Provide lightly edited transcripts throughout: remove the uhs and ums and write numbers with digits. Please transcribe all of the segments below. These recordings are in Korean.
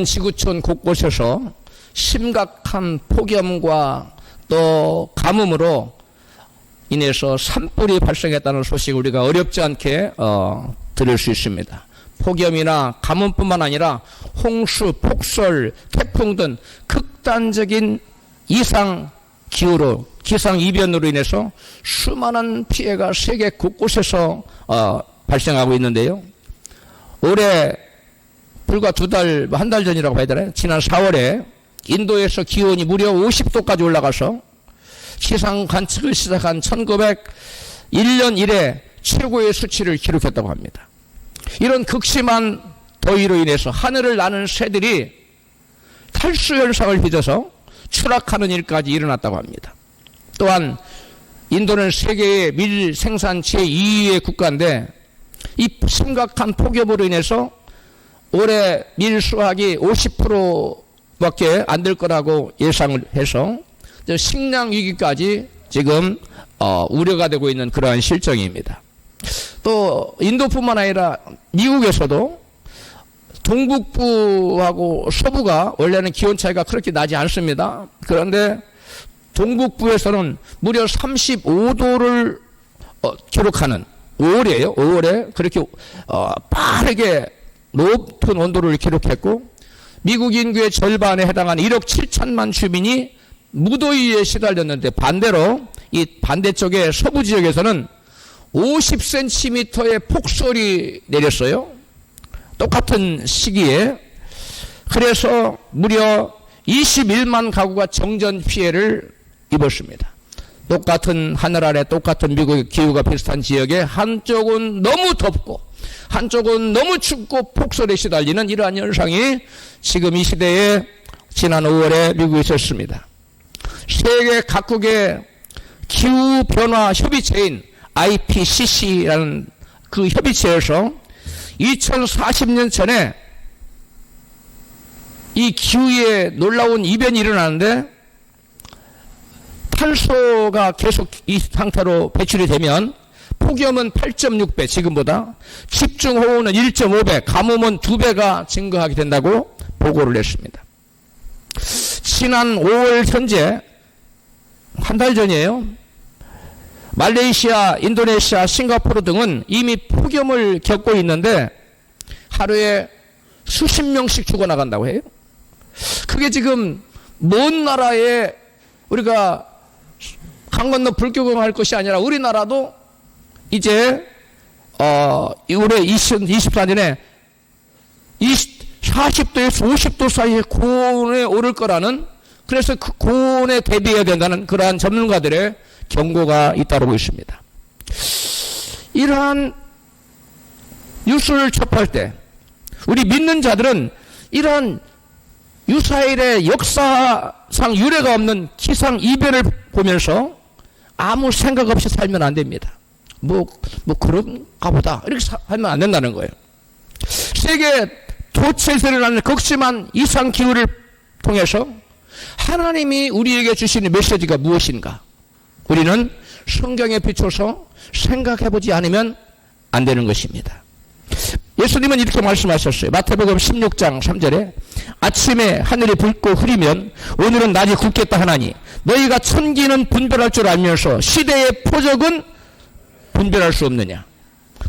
지구촌 곳곳에서 심각한 폭염과 또 가뭄으로 인해서 산불이 발생했다는 소식 우리가 어렵지 않게 들을 수 있습니다. 폭염이나 가뭄뿐만 아니라 홍수, 폭설, 태풍 등 극단적인 이상 기후로 기상이변으로 인해서 수많은 피해가 세계 곳곳에서 발생하고 있는데요. 올해 불과 한 달 전이라고 봐야 되나요? 지난 4월에 인도에서 기온이 무려 50도까지 올라가서 기상 관측을 시작한 1901년 이래 최고의 수치를 기록했다고 합니다. 이런 극심한 더위로 인해서 하늘을 나는 새들이 탈수 현상을 빚어서 추락하는 일까지 일어났다고 합니다. 또한 인도는 세계의 밀 생산 제2위의 국가인데 이 심각한 폭염으로 인해서 올해 밀 수확이 50%밖에 안 될 거라고 예상을 해서 식량 위기까지 지금 우려가 되고 있는 그러한 실정입니다. 또 인도뿐만 아니라 미국에서도 동북부하고 서부가 원래는 기온 차이가 그렇게 나지 않습니다. 그런데 동북부에서는 무려 35도를 기록하는 5월이에요. 5월에 그렇게 빠르게 높은 온도를 기록했고 미국 인구의 절반에 해당하는 1억 7천만 주민이 무더위에 시달렸는데 반대로 이 반대쪽의 서부 지역에서는 50cm의 폭설이 내렸어요. 똑같은 시기에. 그래서 무려 21만 가구가 정전 피해를 입었습니다. 똑같은 하늘 아래 똑같은 미국의 기후가 비슷한 지역에 한쪽은 너무 덥고 한쪽은 너무 춥고 폭설에 시달리는 이러한 현상이 지금 이 시대에 지난 5월에 미국에 있었습니다. 세계 각국의 기후변화 협의체인 IPCC라는 그 협의체에서 2040년 전에 이 기후에 놀라운 이변이 일어나는데 탄소가 계속 이 상태로 배출이 되면 폭염은 8.6배 지금보다, 집중호우는 1.5배, 가뭄은 2배가 증가하게 된다고 보고를 했습니다. 지난 5월 현재 한 달 전이에요. 말레이시아, 인도네시아, 싱가포르 등은 이미 폭염을 겪고 있는데 하루에 수십 명씩 죽어나간다고 해요. 그게 지금 먼 나라에 우리가 강 건너 불교경할 것이 아니라 우리나라도 이제 올해 24년에 40도에서 50도 사이에 고온에 오를 거라는, 그래서 그 고온에 대비해야 된다는 그러한 전문가들의 경고가 잇따르고 있습니다. 이러한 뉴스를 접할 때 우리 믿는 자들은 이러한 유사일의 역사상 유례가 없는 기상 이변을 보면서 아무 생각 없이 살면 안 됩니다. 그런가 보다 이렇게 하면 안 된다는 거예요. 세계 도처에서 일어나는 극심한 이상 기후를 통해서 하나님이 우리에게 주시는 메시지가 무엇인가, 우리는 성경에 비춰서 생각해보지 않으면 안 되는 것입니다. 예수님은 이렇게 말씀하셨어요. 마태복음 16장 3절에 아침에 하늘이 붉고 흐리면 오늘은 낮이 굵겠다 하나니 너희가 천기는 분별할 줄 알면서 시대의 표적은 분별할 수 없느냐.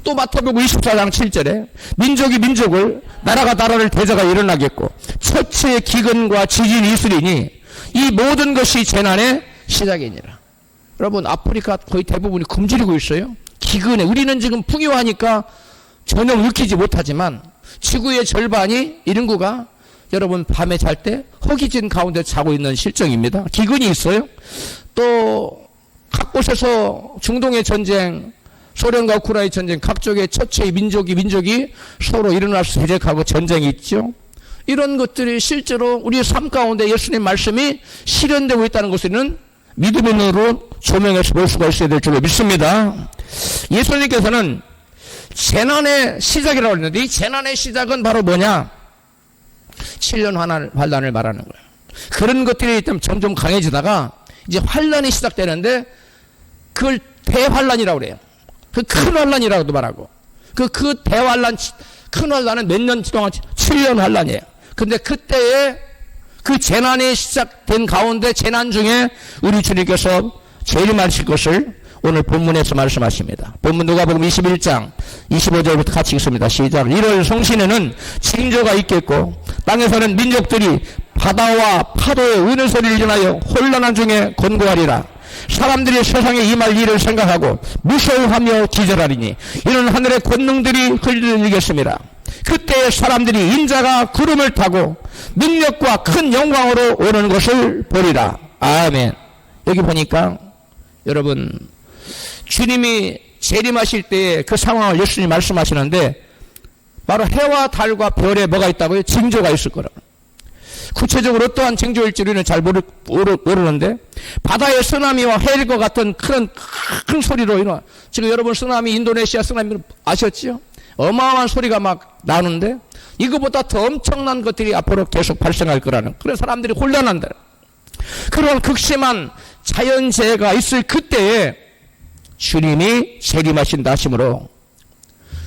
또 마태복음 24장 7절에 민족이 민족을, 나라가 나라를 대적하 일어나겠고 처치의 기근과 지진이 있으리니 이 모든 것이 재난의 시작이니라. 여러분, 아프리카 거의 대부분이 굶주리고 있어요. 기근에. 우리는 지금 풍요하니까 전혀 느끼지 못하지만 지구의 절반이 인구가 여러분 밤에 잘 때 허기진 가운데 자고 있는 실정입니다. 기근이 있어요. 또 각곳에서 중동의 전쟁, 소련과 우크라이나 전쟁, 각쪽의 처체의 민족이 서로 일어날 수 대적하고 전쟁이 있죠. 이런 것들이 실제로 우리의 삶 가운데 예수님 말씀이 실현되고 있다는 것은 믿음의 눈으로 조명해서 볼 수가 있어야 될 줄로 믿습니다. 예수님께서는 재난의 시작이라고 했는데 이 재난의 시작은 바로 뭐냐? 7년 환란을 말하는 거예요. 그런 것들이 점점 강해지다가 이제 환란이 시작되는데 그걸 대환란이라고 그래요. 그 큰 환란이라고도 말하고 그 대환란, 큰 환란은 몇 년 동안 7년 환란이에요. 근데 그때에 그 재난이 시작된 가운데 재난 중에 우리 주님께서 재림하실 것을 오늘 본문에서 말씀하십니다. 본문 누가복음 21장 25절부터 같이 읽습니다. 시작. 1월 성신에는 징조가 있겠고 땅에서는 민족들이 바다와 파도의 우는 소리를 인하여 혼란한 중에 권고하리라. 사람들이 세상에 임할 일을 생각하고 무서워하며 기절하리니 이는 하늘의 권능들이 흘리겠습니다. 그때 사람들이 인자가 구름을 타고 능력과 큰 영광으로 오는 것을 보리라. 아멘. 여기 보니까 여러분 주님이 재림하실 때의 그 상황을 예수님이 말씀하시는데 바로 해와 달과 별에 뭐가 있다고요? 징조가 있을 거라고. 구체적으로 어떠한 징조일지 우리는 잘 모르는데 바다의 쓰나미와 해일과 같은 큰 소리로 일어나. 지금 여러분 쓰나미, 인도네시아 쓰나미 아셨죠? 어마어마한 소리가 막 나는데 이거보다 더 엄청난 것들이 앞으로 계속 발생할 거라는, 그래서 사람들이 혼란한다. 그런 극심한 자연재해가 있을 그때에 주님이 재림하신다 하심으로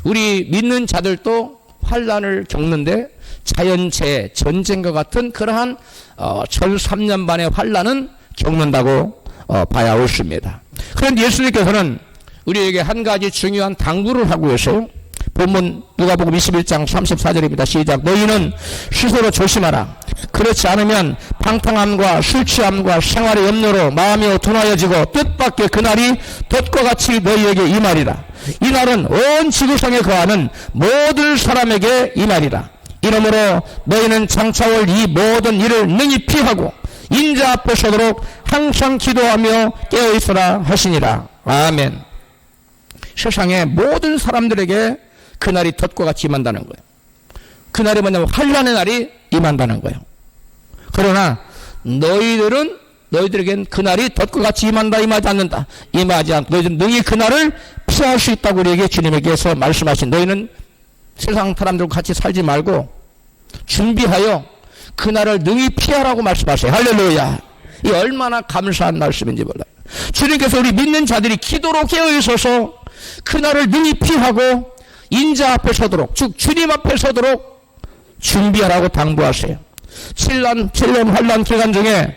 우리 믿는 자들도 환난을 겪는데 자연재해, 전쟁과 같은 그러한 1003년 반의 환난은 겪는다고 봐야 옳습니다. 그런데 예수님께서는 우리에게 한 가지 중요한 당부를 하고 계세요. 본문 누가복음 21장 34절입니다. 시작. 너희는 스스로 조심하라. 그렇지 않으면 방탕함과 술 취함과 생활의 염려로 마음이 어둔하여지고 뜻밖의 그날이 덫과 같이 너희에게 임하리라. 이 날은 온 지구상에 거하는 모든 사람에게 임하리라. 이러므로 너희는 장차올 이 모든 일을 능히 피하고 인자 앞에 서도록 항상 기도하며 깨어있으라 하시니라. 아멘. 세상의 모든 사람들에게 그날이 덫과 같이 임한다는 거예요. 그날이 뭐냐면 환난의 날이 임한다는 거예요. 그러나 너희들에겐 그날이 덫과 같이 임한다, 임하지 않는다. 임하지 않고 너희들은 능히 그날을 피할 수 있다고 우리에게 주님에게서 말씀하신, 너희는 세상 사람들과 같이 살지 말고 준비하여 그날을 능히 피하라고 말씀하세요. 할렐루야. 이 얼마나 감사한 말씀인지 몰라요. 주님께서 우리 믿는 자들이 기도로 깨어있어서 그날을 능히 피하고 인자 앞에 서도록, 즉 주님 앞에 서도록 준비하라고 당부하세요. 7년 환난 기간 중에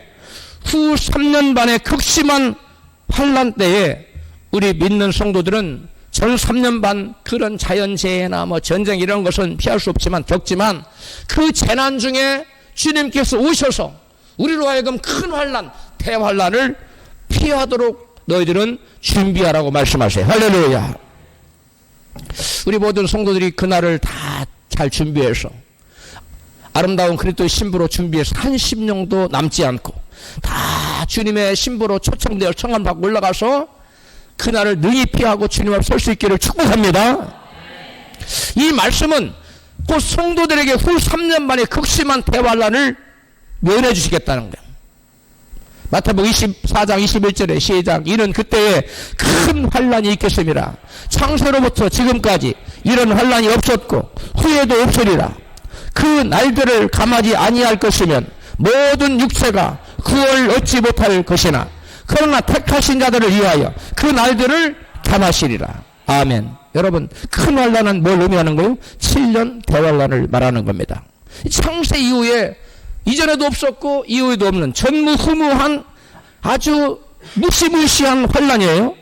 후 3년 반의 극심한 환난 때에 우리 믿는 성도들은 전 3년 반 그런 자연재해나 전쟁 이런 것은 피할 수 없지만 겪지만 그 재난 중에 주님께서 오셔서 우리로 하여금 큰 환난, 대환난을 피하도록 너희들은 준비하라고 말씀하세요. 할렐루야. 우리 모든 성도들이 그날을 다 잘 준비해서 아름다운 그리스도의 신부로 준비해서 한 심령도 남지 않고 다 주님의 신부로 초청되어 청함 받고 올라가서 그날을 능히 피하고 주님 앞에 설 수 있기를 축복합니다. 이 말씀은 곧 성도들에게 후 3년 만에 극심한 대환난을 면해 주시겠다는 거예요. 마태복음 24장 21절에 시작. 이는 그때에 큰 환난이 있겠습니다. 창세로부터 지금까지 이런 환난이 없었고 후에도 없으리라. 그 날들을 감하지 아니할 것이면 모든 육체가 구원을 얻지 못할 것이나 그러나 택하신 자들을 위하여 그 날들을 감하시리라. 아멘. 여러분, 큰 환난은 뭘 의미하는 거예요? 7년 대환난을 말하는 겁니다. 창세 이후에 이전에도 없었고 이후에도 없는 전무후무한 아주 무시무시한 환난이에요.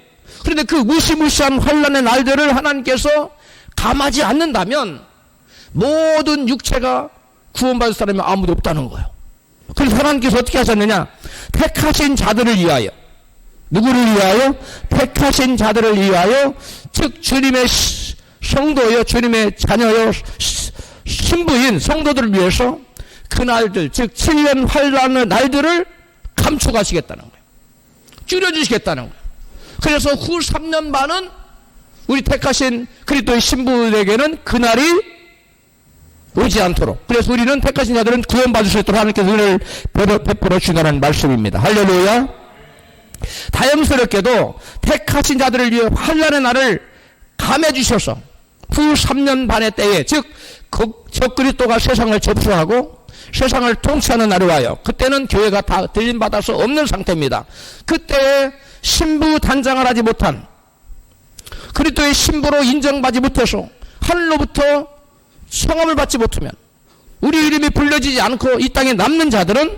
그런데 그 무시무시한 환난의 날들을 하나님께서 감하지 않는다면 모든 육체가 구원받을 사람이 아무도 없다는 거예요. 그래서 하나님께서 어떻게 하셨느냐? 택하신 자들을 위하여. 누구를 위하여? 택하신 자들을 위하여, 즉 주님의 성도여, 주님의 자녀여, 신부인 성도들을 위해서 그 날들, 즉 7년 환난의 날들을 감축하시겠다는 거예요. 줄여주시겠다는 거예요. 그래서 후 3년 반은 우리 택하신 그리스도의 신부에게는 그날이 오지 않도록, 그래서 우리는 택하신 자들은 구원받을 수 있도록 하나님께서 은혜를 베풀어 주신다는 말씀입니다. 할렐루야. 다행스럽게도 택하신 자들을 위해 환난의 날을 감해 주셔서 후 3년 반의 때에, 즉 적그리스도가 세상을 접수하고 세상을 통치하는 날이 와요. 그때는 교회가 다 들림받아서 없는 상태입니다. 그때에 신부 단장을 하지 못한, 그리스도의 신부로 인정받지 못해서 하늘로부터 성함을 받지 못하면 우리 이름이 불려지지 않고 이 땅에 남는 자들은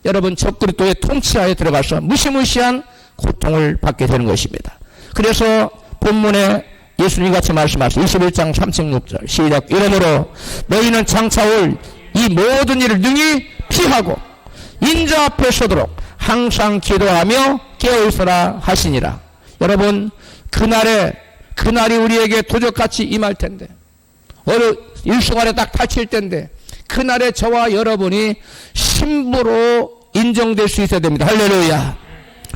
여러분 적그리스도의 통치하에 들어가서 무시무시한 고통을 받게 되는 것입니다. 그래서 본문에 예수님이 같이 말씀하신 21장 36절 시작. 이러므로 너희는 장차 올 이 모든 일을 능히 피하고 인자 앞에 서도록 항상 기도하며 깨어있으라 하시니라. 여러분 그날이 우리에게 도적같이 임할 텐데 어느 일순간에 딱 닥칠 텐데 그날에 저와 여러분이 신부로 인정될 수 있어야 됩니다. 할렐루야.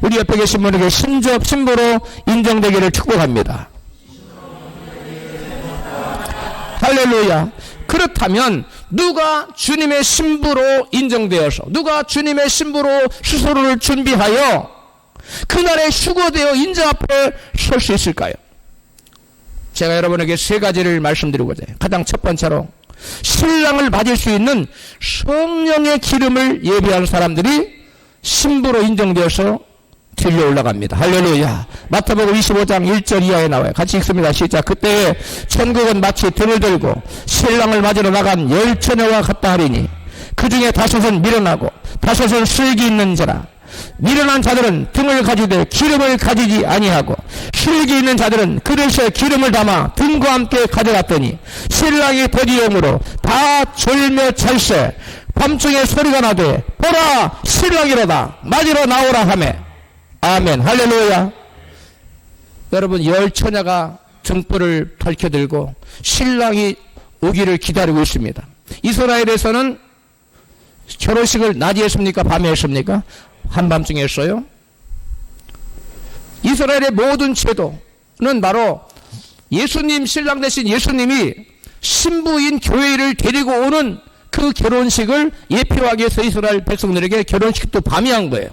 우리 옆에 계신 분에게 신부로 인정되기를 축복합니다. 할렐루야. 그렇다면 누가 주님의 신부로 인정되어서 누가 주님의 신부로 스스로를 준비하여 그날에 휴거되어 인자 앞에 설 수 있을까요? 제가 여러분에게 세 가지를 말씀드리고자 해요. 가장 첫 번째로 신랑을 맞을 수 있는 성령의 기름을 예비한 사람들이 신부로 인정되어서 들려 올라갑니다. 할렐루야. 마태복음 25장 1절 이하에 나와요. 같이 읽습니다. 시작. 그때 천국은 마치 등을 들고 신랑을 맞으러 나간 10처녀와 같다 하리니 그 중에 5은 미련하고 5은 슬기 있는 자라. 미련한 자들은 등을 가지되 기름을 가지지 아니하고 슬기 있는 자들은 그릇에 기름을 담아 등과 함께 가져갔더니 신랑이 더디움으로 다 졸며 찰세 밤중에 소리가 나되 보라 신랑이로다 맞으러 나오라 하매. 아멘. 할렐루야. 여러분 10처녀가 등불을 밝혀들고 신랑이 오기를 기다리고 있습니다. 이스라엘에서는 결혼식을 낮에 했습니까? 밤에 했습니까? 한밤중에 했어요. 이스라엘의 모든 제도는 바로 예수님 신랑 대신 예수님이 신부인 교회를 데리고 오는 그 결혼식을 예표하기 위해서 이스라엘 백성들에게 결혼식도 밤에 한 거예요.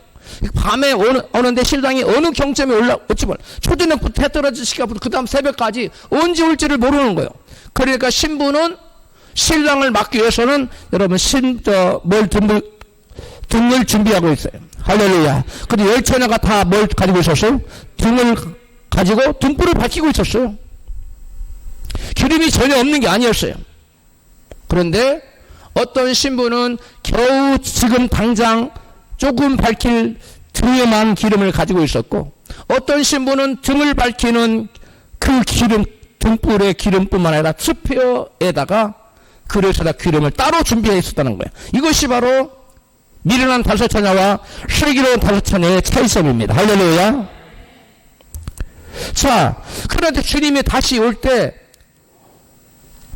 밤에 오는데 신랑이 어느 경점에 올라올지 몰라. 초저녁부터 해 떨어지시기부터 그 다음 새벽까지 언제 올지를 모르는 거예요. 그러니까 신부는 신랑을 맞기 위해서는 여러분 등을 준비하고 있어요. 할렐루야. 근데 10처녀가 다 뭘 가지고 있었어요? 등을 가지고 등불을 밝히고 있었어요. 기름이 전혀 없는 게 아니었어요. 그런데 어떤 신부는 겨우 지금 당장 조금 밝힐 등에만 기름을 가지고 있었고 어떤 신부는 등을 밝히는 그 기름, 등불의 기름뿐만 아니라 수표에다가 그릇에다 기름을 따로 준비해 있었다는 거예요. 이것이 바로 미련한 5처녀와 슬기로운 5처녀의 차이점입니다. 할렐루야. 자, 그런데 주님이 다시 올 때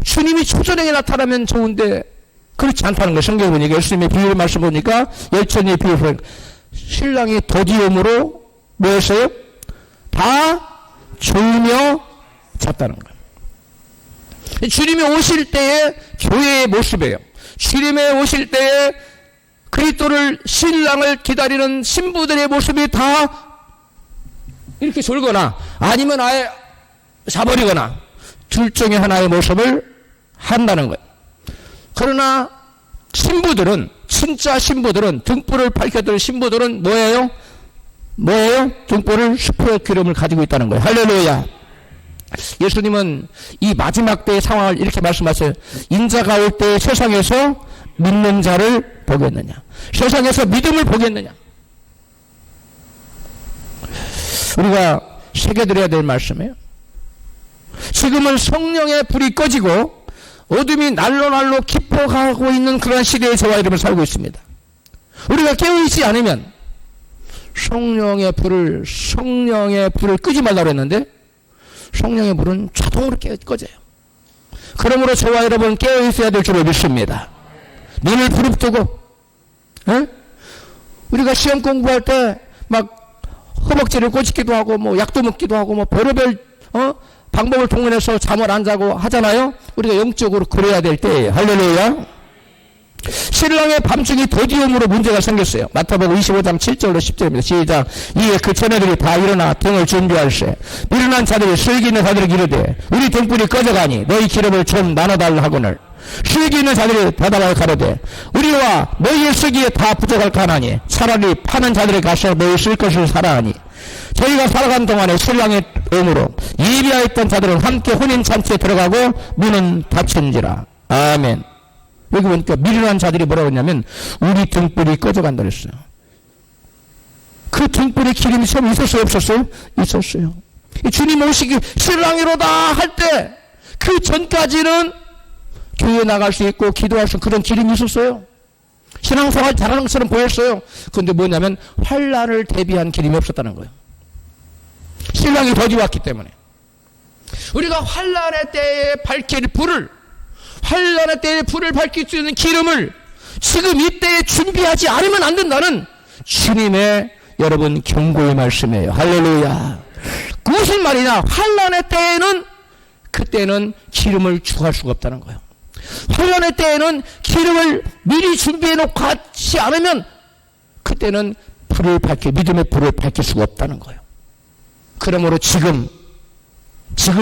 주님이 초저녁에 나타나면 좋은데 그렇지 않다는 거예요. 성경에 보니까 예수님의 비유를 말씀 보니까 10처녀의 비유를 보니까 신랑이 더디움으로 뭐였어요? 다 졸며 잤다는 거예요. 주님이 오실 때의 교회의 모습이에요. 주님이 오실 때의 그리스도를 신랑을 기다리는 신부들의 모습이 다 이렇게 졸거나 아니면 아예 자버리거나 둘 중에 하나의 모습을 한다는 거예요. 그러나 신부들은 진짜 신부들은 등불을 밝혔던 신부들은 뭐예요? 등불을 수표의 기름을 가지고 있다는 거예요. 할렐루야. 예수님은 이 마지막 때의 상황을 이렇게 말씀하세요. 인자가 올 때 세상에서 믿는 자를 보겠느냐? 세상에서 믿음을 보겠느냐? 우리가 새겨드려야 될 말씀이에요. 지금은 성령의 불이 꺼지고 어둠이 날로 깊어가고 있는 그런 시대에 저와 여러분 살고 있습니다. 우리가 깨어있지 않으면 성령의 불을 끄지 말라고 했는데 성령의 불은 자동으로 꺼져요. 그러므로 저와 여러분 깨어있어야 될 줄을 믿습니다. 눈을 부릅뜨고 우리가 시험 공부할 때 막 허벅지를 꼬집기도 하고 뭐 약도 먹기도 하고 뭐 별의별 방법을 동원해서 잠을 안 자고 하잖아요. 우리가 영적으로 그래야 될 때예요. 할렐루야. 신랑의 밤중이 더디움으로 문제가 생겼어요. 마태복음 25장 7절로 10절입니다. 시작. 이에 그 처녀들이 다 일어나 등을 준비할세. 미련한 자들이 슬기 있는 자들에게 이르되 우리 등불이 꺼져가니 너희 기름을 좀 나눠달라 하거늘 슬기 있는 자들이 대답하여 가로되 우리와 너희의 슬기에 다 부족할까 하나니 차라리 파는 자들에게 가서 너희 쓸 것을 사라 하니 저희가 살아간 동안에 신랑의 음으로 예비하였던 자들은 함께 혼인잔치에 들어가고 문은 닫힌지라. 아멘. 여기 보니까 미련한 자들이 뭐라고 했냐면 우리 등불이 꺼져간다 그랬어요. 그 등불에 기름이 처음 있었어요, 없었어요? 있었어요. 주님 오시기 신랑이로다 할 때 그 전까지는 교회 나갈 수 있고 기도할 수 있는 그런 기름이 있었어요. 신앙생활 잘하는 것처럼 보였어요. 그런데 뭐냐면 환난을 대비한 기름이 없었다는 거예요. 신랑이 더디 왔기 때문에. 우리가 환난의 때에 밝힐 불을, 환난의 때에 불을 밝힐 수 있는 기름을 지금 이때에 준비하지 않으면 안 된다는 주님의 여러분 경고의 말씀이에요. 할렐루야. 무슨 말이냐? 환난의 때에는 그때는 기름을 주할 수가 없다는 거예요. 환난의 때에는 기름을 미리 준비해 놓고 가지 않으면 그때는 불을 믿음의 불을 밝힐 수가 없다는 거예요. 그러므로 지금이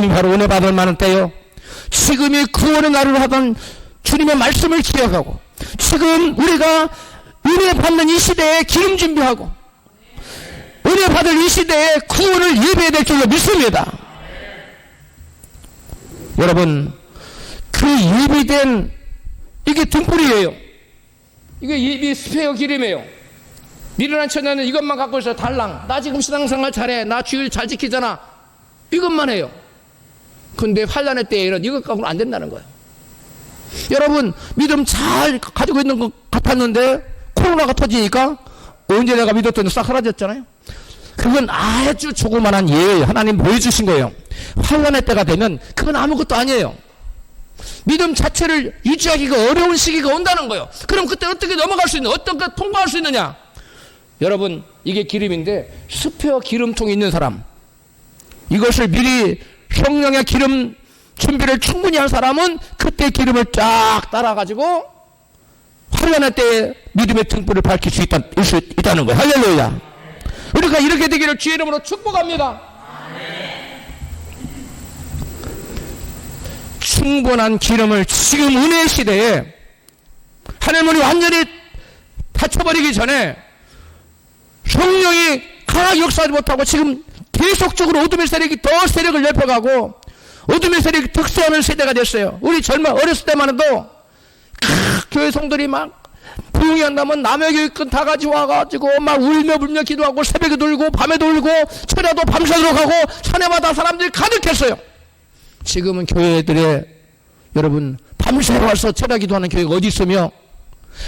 바로 은혜 받을 만한 때요. 지금이 구원의 날을 하던 주님의 말씀을 기억하고 지금 우리가 은혜 받는 이 시대에 기름 준비하고 은혜 받을 이 시대에 구원을 예배해야 될 줄로 믿습니다. 여러분, 그 예비된 이게 등불이에요. 이게 예비 스페어 기름이에요. 미련한 처녀는 이것만 갖고 있어요. 달랑. 나 지금 신앙생활 잘해. 나 주일 잘 지키잖아. 이것만 해요. 근데 환난의 때에는 이것 갖고는 안 된다는 거예요. 여러분, 믿음 잘 가지고 있는 것 같았는데 코로나가 터지니까 언제 내가 믿었더니 싹 사라졌잖아요. 그건 아주 조그만한 예예요. 하나님 보여주신 거예요. 환난의 때가 되면 그건 아무것도 아니에요. 믿음 자체를 유지하기가 어려운 시기가 온다는 거예요. 그럼 그때 어떻게 넘어갈 수 있느냐? 어떻게 통과할 수 있느냐? 여러분, 이게 기름인데 스페어 기름통이 있는 사람, 이것을 미리 성령의 기름 준비를 충분히 한 사람은 그때 기름을 쫙 따라가지고 환난의 때에 믿음의 등불을 밝힐 수 있다는 거예요. 할렐루야. 우리가 이렇게 되기를 주의 이름으로 축복합니다. 충분한 기름을 지금 은혜의 시대에 하나님이 완전히 닫혀버리기 전에 성령이 강하게 역사하지 못하고 지금 계속적으로 어둠의 세력이 더 세력을 넓혀가고 어둠의 세력이 득세하는 세대가 됐어요. 우리 어렸을 때만 해도 교회 성들이 막 부흥이 한다면 남의 교육권 다 가지고 와가지고 막 울며 불며 기도하고 새벽에 돌고 밤에도 울고 철야도 밤새도록 하고 산에마다 사람들이 가득했어요. 지금은 교회들에 여러분 밤새 와서 철야 기도하는 교회가 어디 있으며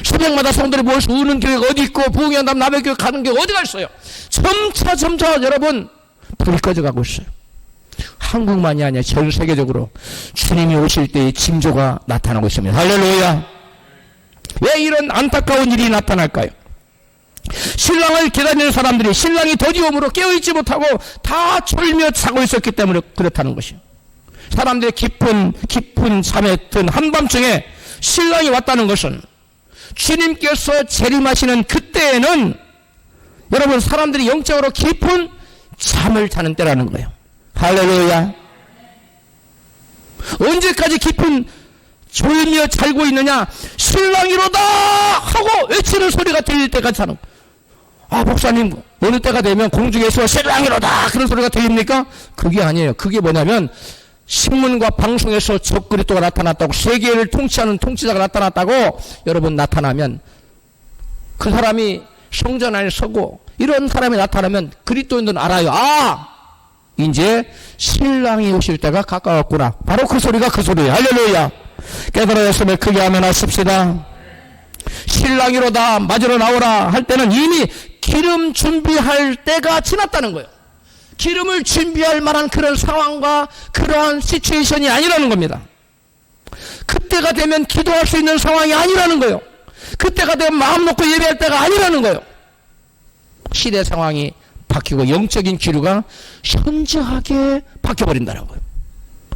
새벽마다 성들이 모여서 우는 교회가 어디 있고 부흥이 한다면 남의 교회 가는 교회가 어디가 있어요. 점차 여러분 불이 꺼져가고 있어요. 한국만이 아니라 전 세계적으로 주님이 오실 때의 징조가 나타나고 있습니다. 할렐루야. 왜 이런 안타까운 일이 나타날까요? 신랑을 기다리는 사람들이 신랑이 더디움으로 깨어있지 못하고 다 졸며 자고 있었기 때문에 그렇다는 것이요. 사람들의 깊은 잠에 든 한밤중에 신랑이 왔다는 것은 주님께서 재림하시는 그때에는 여러분 사람들이 영적으로 깊은 잠을 자는 때라는 거예요. 할렐루야. 언제까지 깊은 졸며 잘고 있느냐? 신랑이로다 하고 외치는 소리가 들릴 때까지 자는. 아, 목사님 어느 때가 되면 공중에서 신랑이로다 그런 소리가 들립니까? 그게 아니에요. 그게 뭐냐면 신문과 방송에서 적그리스도가 나타났다고, 세계를 통치하는 통치자가 나타났다고 여러분 나타나면 그 사람이 성전 안에 서고 이런 사람이 나타나면 그리스도인들은 알아요. 아, 이제 신랑이 오실 때가 가까웠구나. 바로 그 소리가 그 소리예요. 할렐루야. 깨달아졌으면 크게 하면 하십시다. 신랑이로다 맞으러 나오라 할 때는 이미 기름 준비할 때가 지났다는 거예요. 기름을 준비할 만한 그런 상황과 그러한 시츄에이션이 아니라는 겁니다. 그때가 되면 기도할 수 있는 상황이 아니라는 거예요. 그때가 되면 마음 놓고 예배할 때가 아니라는 거예요. 시대 상황이 바뀌고 영적인 기류가 현저하게 바뀌어버린다는 거예요.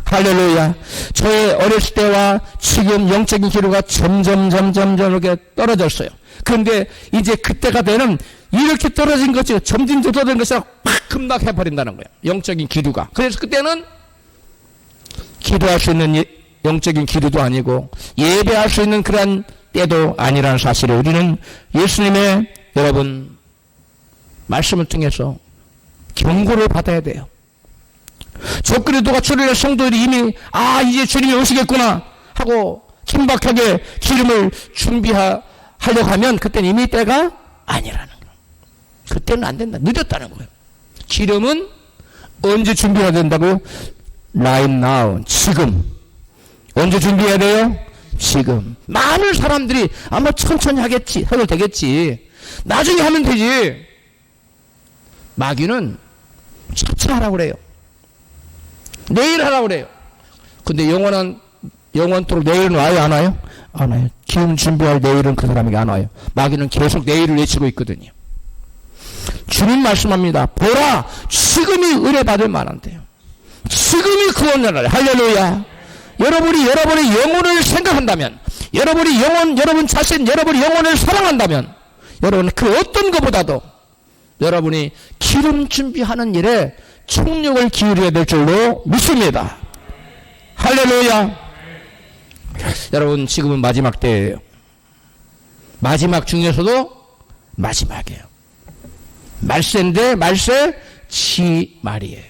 할렐루야. 저의 어렸을 때와 지금 영적인 기류가 점점 이렇게 떨어졌어요. 그런데 이제 그때가 되는 이렇게 떨어진 것이 점점 떨어진 것이 팍 급락해버린다는 거예요. 영적인 기류가. 그래서 그때는 기도할 수 있는 영적인 기류도 아니고 예배할 수 있는 그런 때도 아니라는 사실을 우리는 예수님의 여러분 말씀을 통해서 경고를 받아야 돼요. 적그리스도가 출현한 성도들이 이미 이제 주님이 오시겠구나 하고 긴박하게 기름을 준비하려고 하면 그때는 이미 때가 아니라는 거예요. 그때는 안 된다. 늦었다는 거예요. 기름은 언제 준비해야 된다고요? Right now. 지금. 언제 준비해야 돼요? 지금. 많은 사람들이 아마 천천히 하겠지, 해도 되겠지, 나중에 하면 되지. 마귀는 차차 하라고 그래요. 내일 하라고 그래요. 근데 영원토록 내일은 와요, 안 와요? 안 와요. 기름 준비할 내일은 그 사람에게 안 와요. 마귀는 계속 내일을 외치고 있거든요. 주님 말씀합니다. 보라, 지금이 은혜받을 만한데요. 지금이 구원의 날. 할렐루야. 여러분이 여러분의 영혼을 생각한다면, 여러분 자신, 여러분의 영혼을 사랑한다면, 여러분 그 어떤 것보다도 여러분이 기름 준비하는 일에 총력을 기울여야 될 줄로 믿습니다. 할렐루야. 여러분 지금은 마지막 때예요. 마지막 중에서도 마지막이에요. 말세인데 말세 지말이에요.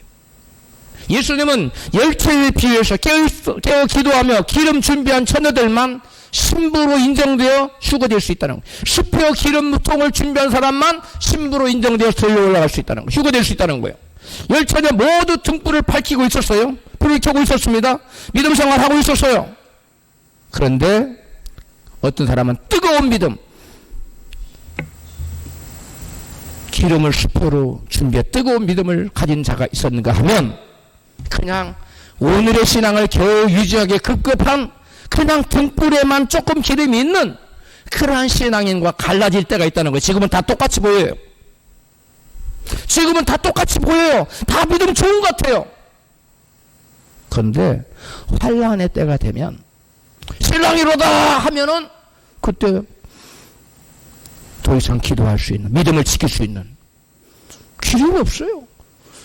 예수님은 열처에 비유해서 깨어 기도하며 기름 준비한 처녀들만 신부로 인정되어 휴거될 수 있다는 거예요. 10표 기름통을 준비한 사람만 신부로 인정되어서 들려 올라갈 수 있다는 거예요. 휴거될 수 있다는 거예요. 열처녀 모두 등불을 밝히고 있었어요. 불을 켜고 있었습니다. 믿음 생활하고 있었어요. 그런데 어떤 사람은 뜨거운 믿음, 기름을 10표로 준비해 뜨거운 믿음을 가진 자가 있었는가 하면 그냥 오늘의 신앙을 겨우 유지하기 급급한 그냥 등불에만 조금 기름이 있는 그러한 신앙인과 갈라질 때가 있다는 거예요. 지금은 다 똑같이 보여요. 지금은 다 똑같이 보여요. 다 믿음 좋은 것 같아요. 그런데 환난의 때가 되면 신랑이로다 하면은 그때 더 이상 기도할 수 있는, 믿음을 지킬 수 있는 기름이 없어요.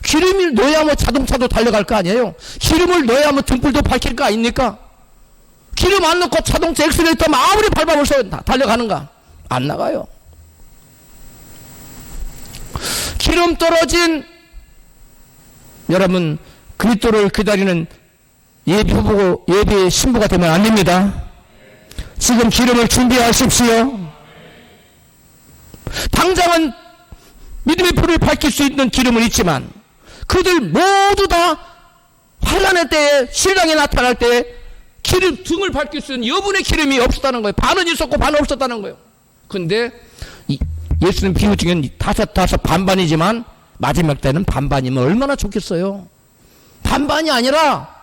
기름을 넣어야 뭐 자동차도 달려갈 거 아니에요. 기름을 넣어야 뭐 등불도 밝힐 거 아닙니까? 기름 안 넣고 자동차 엑셀레이터 아무리 밟아보세요. 달려가는가? 안 나가요. 기름 떨어진 여러분 그리스도를 기다리는 예비 후보고 예비 신부가 되면 안 됩니다. 지금 기름을 준비하십시오. 당장은 믿음의 불을 밝힐 수 있는 기름은 있지만 그들 모두 다 환난의 때에 신랑이 나타날 때 기름 등을 밝힐 수 있는 여분의 기름이 없었다는 거예요. 반은 있었고 반은 없었다는 거예요. 근데 예수님 비유 중에는 다섯 반반이지만 마지막 때는 반반이면 얼마나 좋겠어요. 반반이 아니라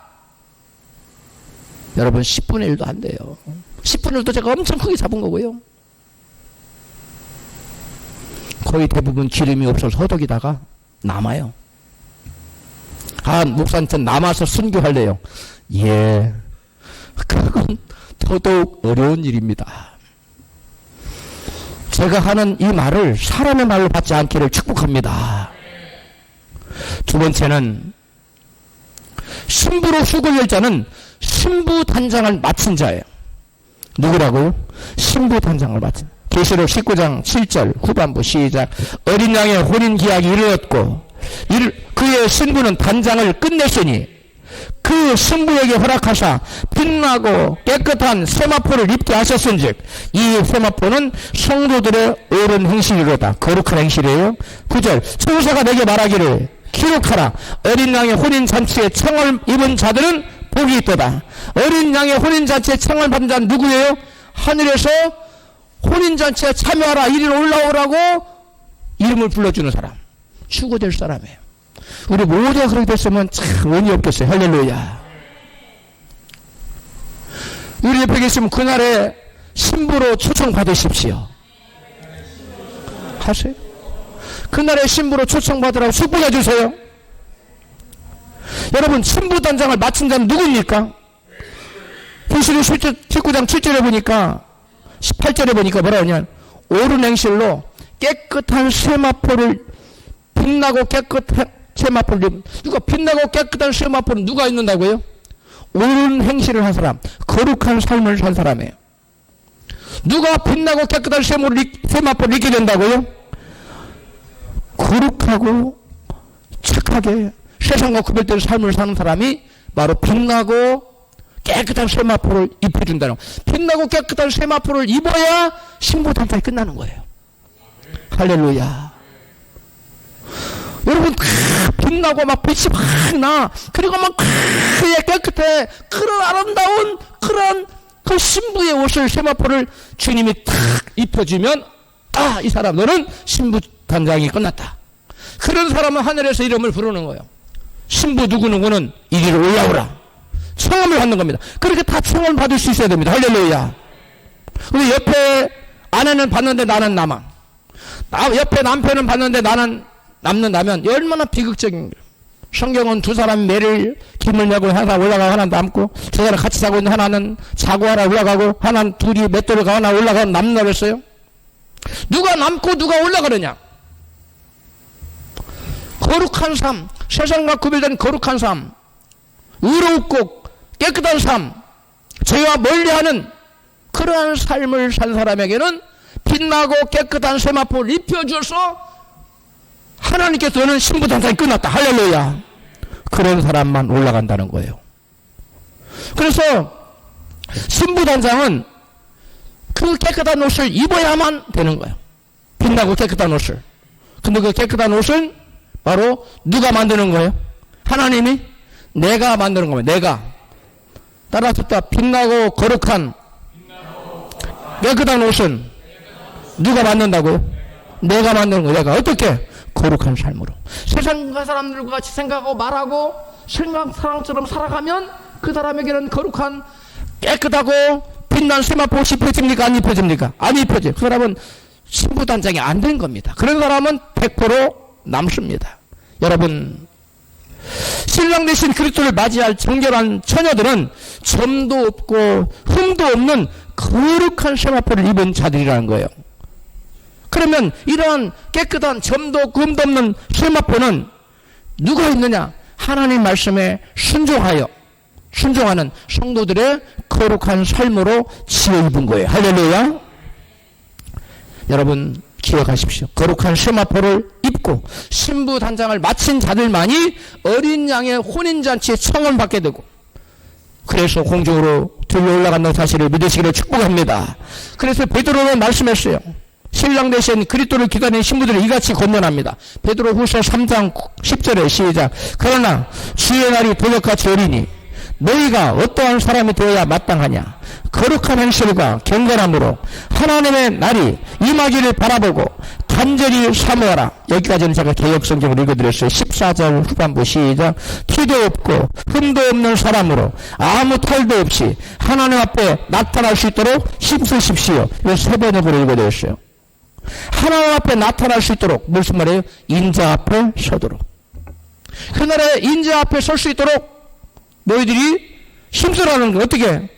여러분 10분의 1도 안 돼요. 10분의 1도 제가 엄청 크게 잡은 거고요. 거의 대부분 기름이 없어서 허덕이다가 남아요. 아, 목사한테 남아서 순교할래요. 예, 그건 더더욱 어려운 일입니다. 제가 하는 이 말을 사람의 말로 받지 않기를 축복합니다. 두 번째는 신부로 휴거될 자는 신부 단장을 마친 자예요. 누구라고요? 신부 단장을 마친. 계시록 19장 7절 후반부 시작. 어린 양의 혼인 기약이 이르렀고 그의 신부는 단장을 끝냈으니 그 신부에게 허락하사 빛나고 깨끗한 세마포를 입게 하셨은즉 이 세마포는 성도들의 옳은 행실이로다. 거룩한 행실이에요. 9절 천사가 내게 말하기를 기록하라. 어린 양의 혼인잔치에 청을 입은 자들은 복이 있도다. 어린 양의 혼인잔치에 청을 받은 자는 누구예요? 하늘에서 혼인잔치에 참여하라 이리로 올라오라고 이름을 불러주는 사람, 추구될 사람이에요. 우리 모두가 그렇게 됐으면 참 은이 없겠어요. 할렐루야. 우리 옆에 계시면 그날에 신부로 초청 받으십시오. 하세요. 그날에 신부로 초청 받으라고 축복해 주세요. 여러분 신부 단장을 마친 자는 누구입니까? 계시록 19장 7절에 보니까 18절에 보니까 뭐라 하냐, 옳은 행실로 깨끗한 세마포를 빛나고 깨끗한 세마포를, 누가 빛나고 깨끗한 세마포는 누가 입는다고요? 옳은 행실을 한 사람, 거룩한 삶을 산 사람이에요. 누가 빛나고 깨끗한 세마포를 입게 된다고요? 거룩하고 착하게 세상과 구별된 삶을 사는 사람이 바로 빛나고 깨끗한 세마포를 입혀준다는 거예요. 빛나고 깨끗한 세마포를 입어야 신부단장이 끝나는 거예요. 할렐루야. 여러분, 빛나고 막 빛이 막 나. 그리고 막 깨끗해. 그런 아름다운 그런 그 신부의 옷을, 세마포를 주님이 탁 입혀주면, 아, 이 사람, 너는 신부 단장이 끝났다. 그런 사람은 하늘에서 이름을 부르는 거예요. 신부 누구누구는 이리로 올라오라. 청함을 받는 겁니다. 그렇게 다 청함을 받을 수 있어야 됩니다. 할렐루야. 근데 옆에 아내는 받는데 나는 남아. 옆에 남편은 받는데 나는 남는다면 얼마나 비극적인 거예요. 성경은 두 사람이 매를 김을 메고 하나 올라가고 하나 남고, 두 사람 같이 자고 있는 하나는 자고 하나 올라가고, 하나는 둘이 맷돌을 가고 하나 올라가고 남는다 그랬어요. 누가 남고 누가 올라가느냐? 거룩한 삶, 세상과 구별된 거룩한 삶, 의롭고 깨끗한 삶, 죄와 멀리하는 그러한 삶을 산 사람에게는 빛나고 깨끗한 세마포를 입혀줘서 하나님께서 너는 신부단장이 끝났다. 할렐루야. 그런 사람만 올라간다는 거예요. 그래서 신부단장은 그 깨끗한 옷을 입어야만 되는 거예요. 빛나고 깨끗한 옷을. 근데 그 깨끗한 옷은 바로 누가 만드는 거예요? 하나님이? 내가 만드는 겁니다. 내가. 따라서 빛나고 거룩한 깨끗한 옷은 누가 만든다고요? 내가 만드는 거예요. 내가. 어떻게? 거룩한 삶으로. 세상과 사람들과 같이 생각하고 말하고 사랑처럼 살아가면 그 사람에게는 거룩한 깨끗하고 빛난 세마포 입혀집니까? 안 입혀집니까? 안 입혀져요. 그 사람은 신부단장이 안 된 겁니다. 그런 사람은 100% 남습니다. 여러분, 신랑 대신 그리스도를 맞이할 정결한 처녀들은 점도 없고 흠도 없는 거룩한 세마포를 입은 자들이라는 거예요. 그러면 이러한 깨끗한 점도 없고 흠도 없는 세마포는 누가 있느냐? 하나님 말씀에 순종하는 성도들의 거룩한 삶으로 지어 입은 거예요. 할렐루야. 여러분 기억하십시오. 거룩한 세마포를 입고 신부 단장을 마친 자들만이 어린 양의 혼인잔치에 청원받게 되고, 그래서 공중으로 들려 올라간다는 사실을 믿으시기를 축복합니다. 그래서 베드로는 말씀했어요. 신랑 대신 그리스도를 기다리는 신부들을 이같이 권면합니다. 베드로 후서 3장 10절에 시작. 그러나 주의 날이 도적같이 오리니 너희가 어떠한 사람이 되어야 마땅하냐? 거룩한 행실과 경건함으로 하나님의 날이 임하기를 바라보고 간절히 사모하라. 여기까지는 제가 개역성경을 읽어드렸어요. 14절 후반부 시작. 티도 없고 흠도 없는 사람으로 아무 탈도 없이 하나님 앞에 나타날 수 있도록 힘쓰십시오. 이거 3번역으로 읽어드렸어요. 하나님 앞에 나타날 수 있도록, 무슨 말이에요? 인자 앞에 서도록. 그날에 인자 앞에 설 수 있도록 너희들이 힘쓰라는 거. 어떻게?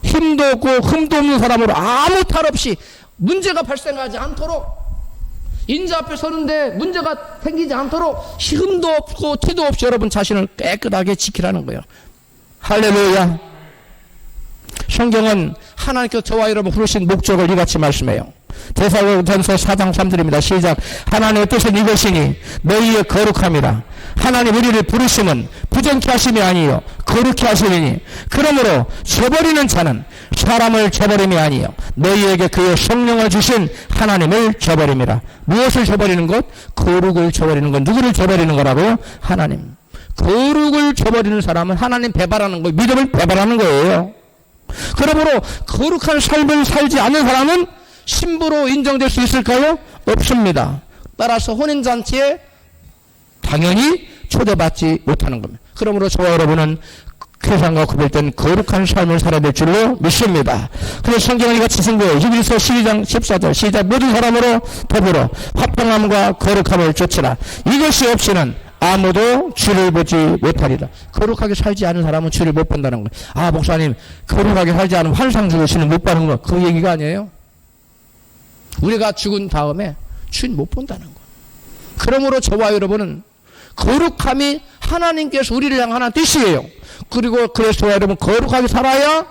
힘도 없고 흠도 없는 사람으로 아무 탈 없이 문제가 발생하지 않도록, 인자 앞에 서는데 문제가 생기지 않도록 흠도 없고 티도 없이 여러분 자신을 깨끗하게 지키라는 거예요. 할렐루야. 성경은 하나님께서 저와 여러분 부르신 목적을 이같이 말씀해요. 데살로니가전서 4장 3절입니다. 시작. 하나님의 뜻은 이것이니 너희의 거룩함이라. 하나님 우리를 부르심은 부정케 하심이 아니요 거룩케 하심이니, 그러므로 저버리는 자는 사람을 저버림이 아니요 너희에게 그의 성령을 주신 하나님을 저버림이라. 무엇을 저버리는 것? 거룩을 저버리는 것. 누구를 저버리는 거라고요? 하나님. 거룩을 저버리는 사람은 하나님 배반하는 거예요. 믿음을 배반하는 거예요. 그러므로 거룩한 삶을 살지 않는 사람은 신부로 인정될 수 있을까요? 없습니다. 따라서 혼인잔치에 당연히 초대받지 못하는 겁니다. 그러므로 저와 여러분은 세상과 구별된 거룩한 삶을 살아야 될 줄로 믿습니다. 그래서 성경은 이같이 쓴 거예요. 히브리서 12장 14절 시작. 모든 사람으로 더불어 화평함과 거룩함을 쫓으라. 이것이 없이는 아무도 주를 보지 못하리라. 거룩하게 살지 않은 사람은 주를 못 본다는 거예요. 아, 목사님, 거룩하게 살지 않으면 환상 주시는 못 보는 거, 그 얘기가 아니에요. 우리가 죽은 다음에 주님 못 본다는 거예요. 그러므로 저와 여러분은 거룩함이 하나님께서 우리를 향한 뜻이에요. 그리고 그래서 저와 여러분 거룩하게 살아야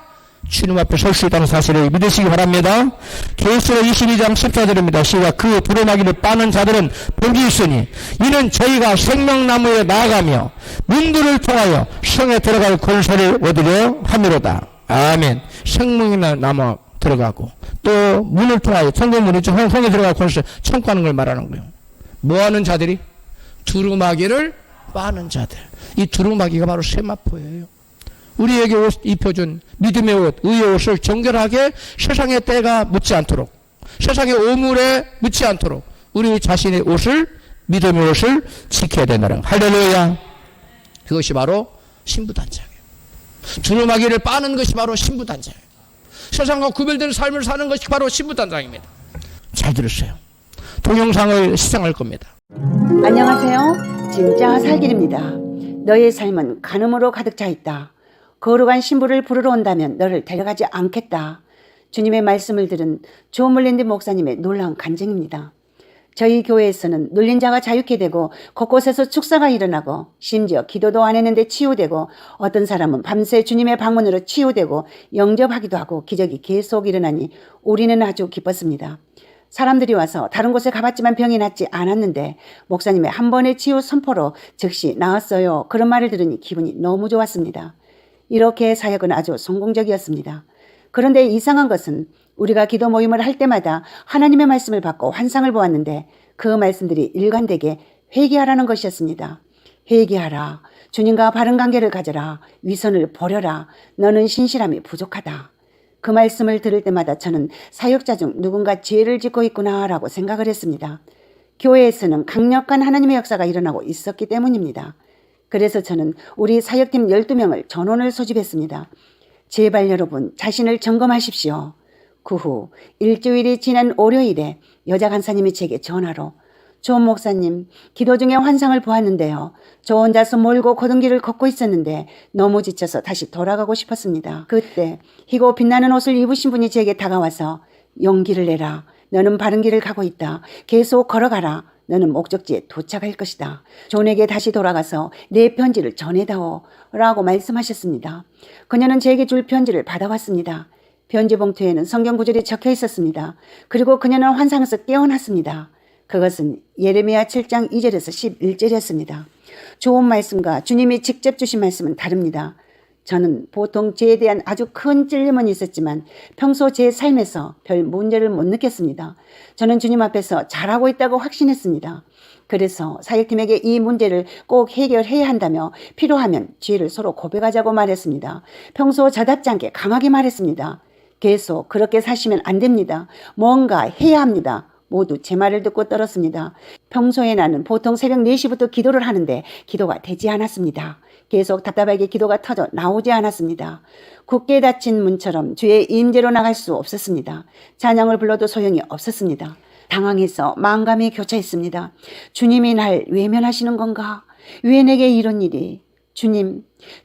주님 앞에 설 수 있다는 사실을 믿으시기 바랍니다. 계시록 22장 14절입니다. 시작. 그 두루마기를 빠는 자들은 복이 있으니 이는 저희가 생명나무에 나아가며 문들을 통하여 성에 들어갈 권세를 얻으려 함이로다. 아멘. 생명이나 나무 들어가고 또 문을 통하여 성경문이죠. 성에 들어갈 권세 청구하는 걸 말하는 거예요. 뭐하는 자들이? 두루마기를 빠는 자들. 이 두루마기가 바로 세마포예요. 우리에게 옷 입혀준 믿음의 옷, 의의 옷을 정결하게 세상의 때가 묻지 않도록, 세상의 오물에 묻지 않도록 우리 자신의 옷을, 믿음의 옷을 지켜야 된다는 거예요. 할렐루야. 그것이 바로 신부단장이에요. 두루마기를 빠는 것이 바로 신부단장이에요. 세상과 구별된 삶을 사는 것이 바로 신부단장입니다. 잘 들으세요. 동영상을 시청할 겁니다. 안녕하세요. 진짜 살길입니다. 너의 삶은 간음으로 가득 차 있다. 거룩한 신부를 부르러 온다면 너를 데려가지 않겠다. 주님의 말씀을 들은 조물랜드 목사님의 놀라운 간증입니다. 저희 교회에서는 눌린 자가 자유케 되고 곳곳에서 축사가 일어나고 심지어 기도도 안 했는데 치유되고 어떤 사람은 밤새 주님의 방문으로 치유되고 영접하기도 하고 기적이 계속 일어나니 우리는 아주 기뻤습니다. 사람들이 와서 다른 곳에 가봤지만 병이 낫지 않았는데 목사님의 한 번의 치유 선포로 즉시 나았어요. 그런 말을 들으니 기분이 너무 좋았습니다. 이렇게 사역은 아주 성공적이었습니다. 그런데 이상한 것은 우리가 기도 모임을 할 때마다 하나님의 말씀을 받고 환상을 보았는데 그 말씀들이 일관되게 회개하라는 것이었습니다. 회개하라. 주님과 바른 관계를 가져라. 위선을 버려라. 너는 신실함이 부족하다. 그 말씀을 들을 때마다 저는 사역자 중 누군가 죄를 짓고 있구나라고 생각을 했습니다. 교회에서는 강력한 하나님의 역사가 일어나고 있었기 때문입니다. 그래서 저는 우리 사역팀 12명을 전원을 소집했습니다. 제발 여러분 자신을 점검하십시오. 그 후 일주일이 지난 월요일에 여자 간사님이 제게 전화로 조 목사님, 기도 중에 환상을 보았는데요. 저 혼자서 멀고 고든 길을 걷고 있었는데 너무 지쳐서 다시 돌아가고 싶었습니다. 그때 희고 빛나는 옷을 입으신 분이 제게 다가와서 용기를 내라. 너는 바른 길을 가고 있다. 계속 걸어가라. 너는 목적지에 도착할 것이다. 존에게 다시 돌아가서 내 편지를 전해다오. 라고 말씀하셨습니다. 그녀는 제게 줄 편지를 받아왔습니다. 편지 봉투에는 성경 구절이 적혀 있었습니다. 그리고 그녀는 환상에서 깨어났습니다. 그것은 예레미야 7장 2절에서 11절이었습니다. 좋은 말씀과 주님이 직접 주신 말씀은 다릅니다. 저는 보통 죄에 대한 아주 큰 찔림은 있었지만 평소 제 삶에서 별 문제를 못 느꼈습니다. 저는 주님 앞에서 잘하고 있다고 확신했습니다. 그래서 사역팀에게 이 문제를 꼭 해결해야 한다며 필요하면 죄를 서로 고백하자고 말했습니다. 평소 저답지 않게 강하게 말했습니다. 계속 그렇게 사시면 안 됩니다. 뭔가 해야 합니다. 모두 제 말을 듣고 떨었습니다. 평소에 나는 보통 새벽 4시부터 기도를 하는데 기도가 되지 않았습니다. 계속 답답하게 기도가 터져 나오지 않았습니다. 굳게 닫힌 문처럼 주의 임재로 나갈 수 없었습니다. 찬양을 불러도 소용이 없었습니다. 당황해서 마음감이 교차했습니다. 주님이 날 외면하시는 건가? 왜 내게 이런 일이?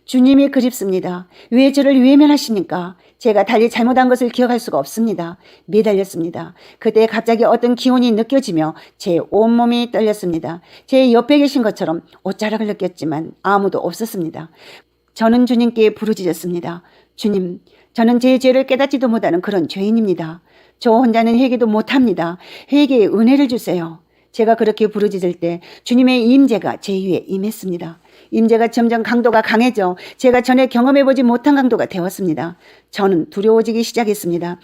주님이 그립습니다. 왜 저를 외면하십니까? 제가 달리 잘못한 것을 기억할 수가 없습니다. 매달렸습니다. 그때 갑자기 어떤 기운이 느껴지며 제 온몸이 떨렸습니다. 제 옆에 계신 것처럼 옷자락을 느꼈지만 아무도 없었습니다. 저는 주님께 부르짖었습니다. 주님, 저는 제 죄를 깨닫지도 못하는 그런 죄인입니다. 저 혼자는 회개도 못합니다. 회개의 은혜를 주세요. 제가 그렇게 부르짖을 때 주님의 임재가 제 위에 임했습니다. 임재가 점점 강도가 강해져 제가 전에 경험해보지 못한 강도가 되었습니다. 저는 두려워지기 시작했습니다.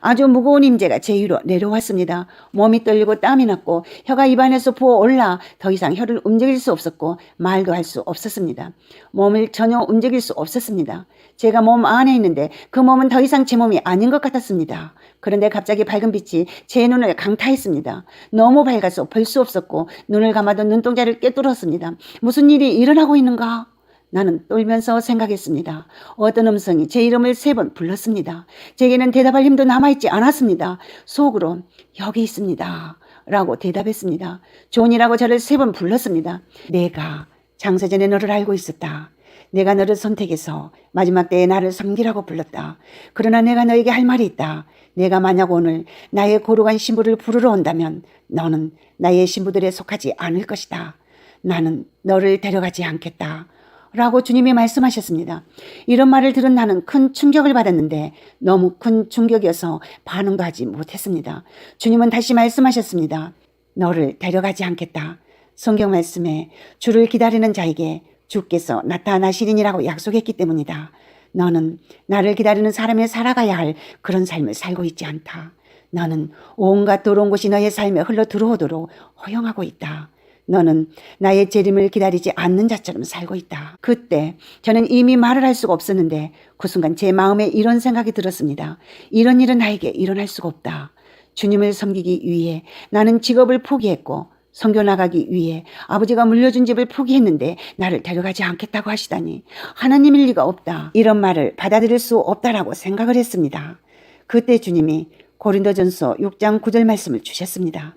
아주 무거운 임재가 제 위로 내려왔습니다. 몸이 떨리고 땀이 났고 혀가 입안에서 부어올라 더 이상 혀를 움직일 수 없었고 말도 할 수 없었습니다. 몸을 전혀 움직일 수 없었습니다. 제가 몸 안에 있는데 그 몸은 더 이상 제 몸이 아닌 것 같았습니다. 그런데 갑자기 밝은 빛이 제 눈을 강타했습니다. 너무 밝아서 볼 수 없었고 눈을 감아도 눈동자를 꿰뚫었습니다. 무슨 일이 일어나고 있는가? 나는 떨면서 생각했습니다. 어떤 음성이 제 이름을 3번 불렀습니다. 제게는 대답할 힘도 남아있지 않았습니다. 속으로 여기 있습니다. 라고 대답했습니다. 존이라고 저를 3번 불렀습니다. 내가 장세전에 너를 알고 있었다. 내가 너를 선택해서 마지막 때에 나를 섬기라고 불렀다. 그러나 내가 너에게 할 말이 있다. 내가 만약 오늘 나의 거룩한 신부를 부르러 온다면 너는 나의 신부들에 속하지 않을 것이다. 나는 너를 데려가지 않겠다. 라고 주님이 말씀하셨습니다. 이런 말을 들은 나는 큰 충격을 받았는데 너무 큰 충격이어서 반응도 하지 못했습니다. 주님은 다시 말씀하셨습니다. 너를 데려가지 않겠다. 성경 말씀에 주를 기다리는 자에게 주께서 나타나시리니라고 약속했기 때문이다. 너는 나를 기다리는 사람의 살아가야 할 그런 삶을 살고 있지 않다. 너는 온갖 더러운 것이 너의 삶에 흘러 들어오도록 허용하고 있다. 너는 나의 재림을 기다리지 않는 자처럼 살고 있다. 그때 저는 이미 말을 할 수가 없었는데 그 순간 제 마음에 이런 생각이 들었습니다. 이런 일은 나에게 일어날 수가 없다. 주님을 섬기기 위해 나는 직업을 포기했고 선교 나가기 위해 아버지가 물려준 집을 포기했는데 나를 데려가지 않겠다고 하시다니 하나님일 리가 없다. 이런 말을 받아들일 수 없다라고 생각을 했습니다. 그때 주님이 고린도전서 6장 9절 말씀을 주셨습니다.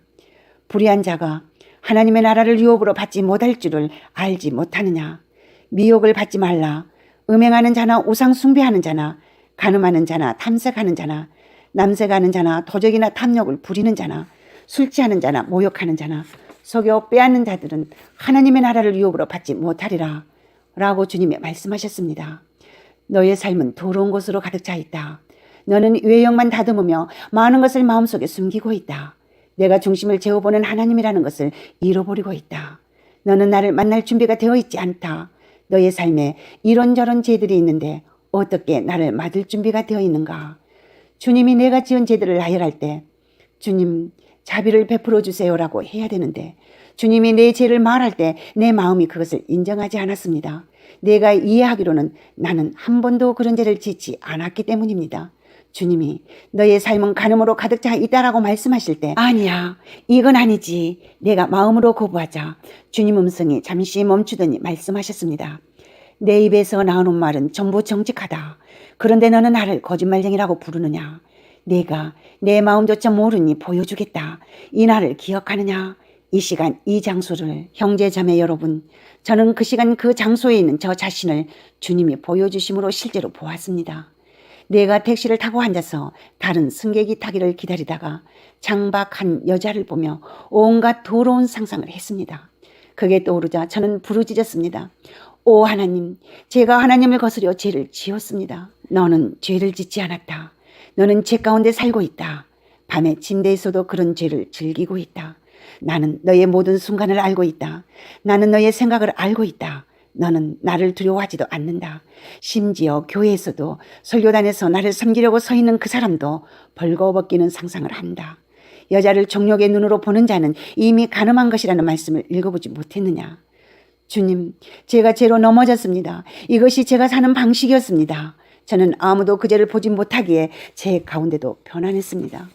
불의한 자가 하나님의 나라를 유업으로 받지 못할 줄을 알지 못하느냐. 미혹을 받지 말라. 음행하는 자나 우상 숭배하는 자나 간음하는 자나 탐색하는 자나 남색하는 자나 도적이나 탐욕을 부리는 자나 술 취하는 자나 모욕하는 자나 속여 빼앗는 자들은 하나님의 나라를 유업으로 받지 못하리라 라고 주님이 말씀하셨습니다. 너의 삶은 더러운 것으로 가득 차 있다. 너는 외형만 다듬으며 많은 것을 마음속에 숨기고 있다. 내가 중심을 재어보는 하나님이라는 것을 잃어버리고 있다. 너는 나를 만날 준비가 되어 있지 않다. 너의 삶에 이런저런 죄들이 있는데 어떻게 나를 맡을 준비가 되어 있는가. 주님이 내가 지은 죄들을 나열할 때 주님 자비를 베풀어 주세요라고 해야 되는데 주님이 내 죄를 말할 때 내 마음이 그것을 인정하지 않았습니다. 내가 이해하기로는 나는 한 번도 그런 죄를 짓지 않았기 때문입니다. 주님이 너의 삶은 간음으로 가득 차 있다라고 말씀하실 때 아니야 이건 아니지 내가 마음으로 거부하자 주님 음성이 잠시 멈추더니 말씀하셨습니다. 내 입에서 나오는 말은 전부 정직하다. 그런데 너는 나를 거짓말쟁이라고 부르느냐. 내가 내 마음조차 모르니 보여주겠다. 이 날을 기억하느냐. 이 시간 이 장소를 형제 자매 여러분 저는 그 시간 그 장소에 있는 저 자신을 주님이 보여주심으로 실제로 보았습니다. 내가 택시를 타고 앉아서 다른 승객이 타기를 기다리다가 장박한 여자를 보며 온갖 더러운 상상을 했습니다. 그게 떠오르자 저는 부르짖었습니다. 오 하나님, 제가 하나님을 거스려 죄를 지었습니다. 너는 죄를 짓지 않았다. 너는 죄 가운데 살고 있다. 밤에 침대에서도 그런 죄를 즐기고 있다. 나는 너의 모든 순간을 알고 있다. 나는 너의 생각을 알고 있다. 너는 나를 두려워하지도 않는다. 심지어 교회에서도 설교단에서 나를 섬기려고 서 있는 그 사람도 벌거벗기는 상상을 한다. 여자를 정욕의 눈으로 보는 자는 이미 간음한 것이라는 말씀을 읽어보지 못했느냐. 주님, 제가 죄로 넘어졌습니다. 이것이 제가 사는 방식이었습니다. 저는 아무도 그 죄를 보지 못하기에 제 가운데도 편안했습니다.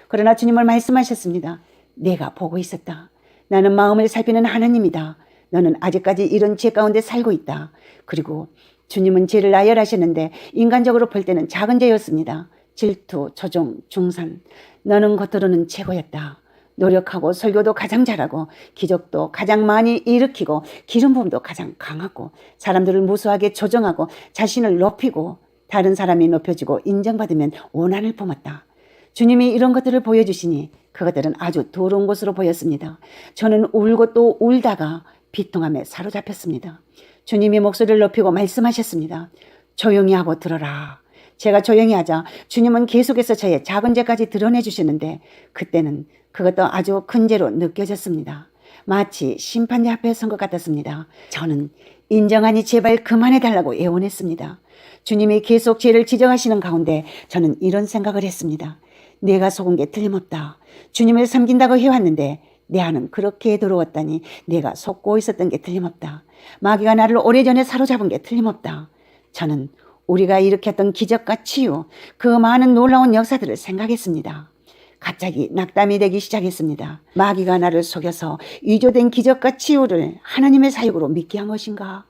그러나 주님은 말씀하셨습니다. 내가 보고 있었다. 나는 마음을 살피는 하나님이다. 너는 아직까지 이런 죄 가운데 살고 있다. 그리고 주님은 죄를 나열하셨는데 인간적으로 볼 때는 작은 죄였습니다. 질투, 조종, 중산. 너는 겉으로는 최고였다. 노력하고 설교도 가장 잘하고 기적도 가장 많이 일으키고 기름 부음도 가장 강하고 사람들을 무수하게 조정하고 자신을 높이고 다른 사람이 높여지고 인정받으면 원한을 품었다. 주님이 이런 것들을 보여주시니 그것들은 아주 더러운 것으로 보였습니다. 저는 울고 또 울다가 비통함에 사로잡혔습니다. 주님이 목소리를 높이고 말씀하셨습니다. 조용히 하고 들어라. 제가 조용히 하자 주님은 계속해서 저의 작은 죄까지 드러내 주시는데 그때는 그것도 아주 큰 죄로 느껴졌습니다. 마치 심판대 앞에 선 것 같았습니다. 저는 인정하니 제발 그만해달라고 애원했습니다. 주님이 계속 죄를 지적하시는 가운데 저는 이런 생각을 했습니다. 내가 속은 게 틀림없다. 주님을 섬긴다고 해왔는데 내 안은 그렇게 더러웠다니 내가 속고 있었던 게 틀림없다. 마귀가 나를 오래전에 사로잡은 게 틀림없다. 저는 우리가 일으켰던 기적과 치유, 그 많은 놀라운 역사들을 생각했습니다. 갑자기 낙담이 되기 시작했습니다. 마귀가 나를 속여서 위조된 기적과 치유를 하나님의 사역으로 믿게 한 것인가?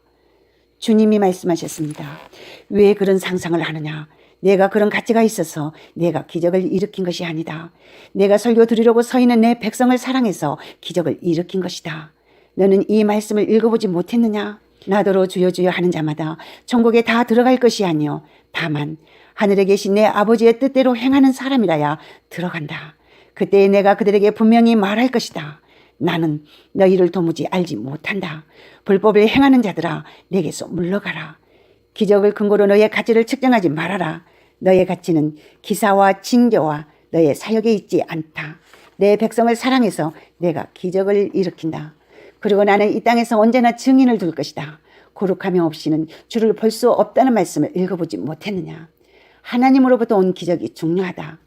주님이 말씀하셨습니다. 왜 그런 상상을 하느냐? 내가 그런 가치가 있어서 내가 기적을 일으킨 것이 아니다. 내가 설교 드리려고 서 있는 내 백성을 사랑해서 기적을 일으킨 것이다. 너는 이 말씀을 읽어보지 못했느냐? 나더러 주여 주여 하는 자마다 천국에 다 들어갈 것이 아니요 다만 하늘에 계신 내 아버지의 뜻대로 행하는 사람이라야 들어간다. 그때 내가 그들에게 분명히 말할 것이다. 나는 너희를 도무지 알지 못한다. 불법을 행하는 자들아, 내게서 물러가라. 기적을 근거로 너의 가치를 측정하지 말아라. 너의 가치는 기사와 징조와 너의 사역에 있지 않다. 내 백성을 사랑해서 내가 기적을 일으킨다. 그리고 나는 이 땅에서 언제나 증인을 둘 것이다. 거룩함이 없이는 주를 볼 수 없다는 말씀을 읽어보지 못했느냐. 하나님으로부터 온 기적이 중요하다.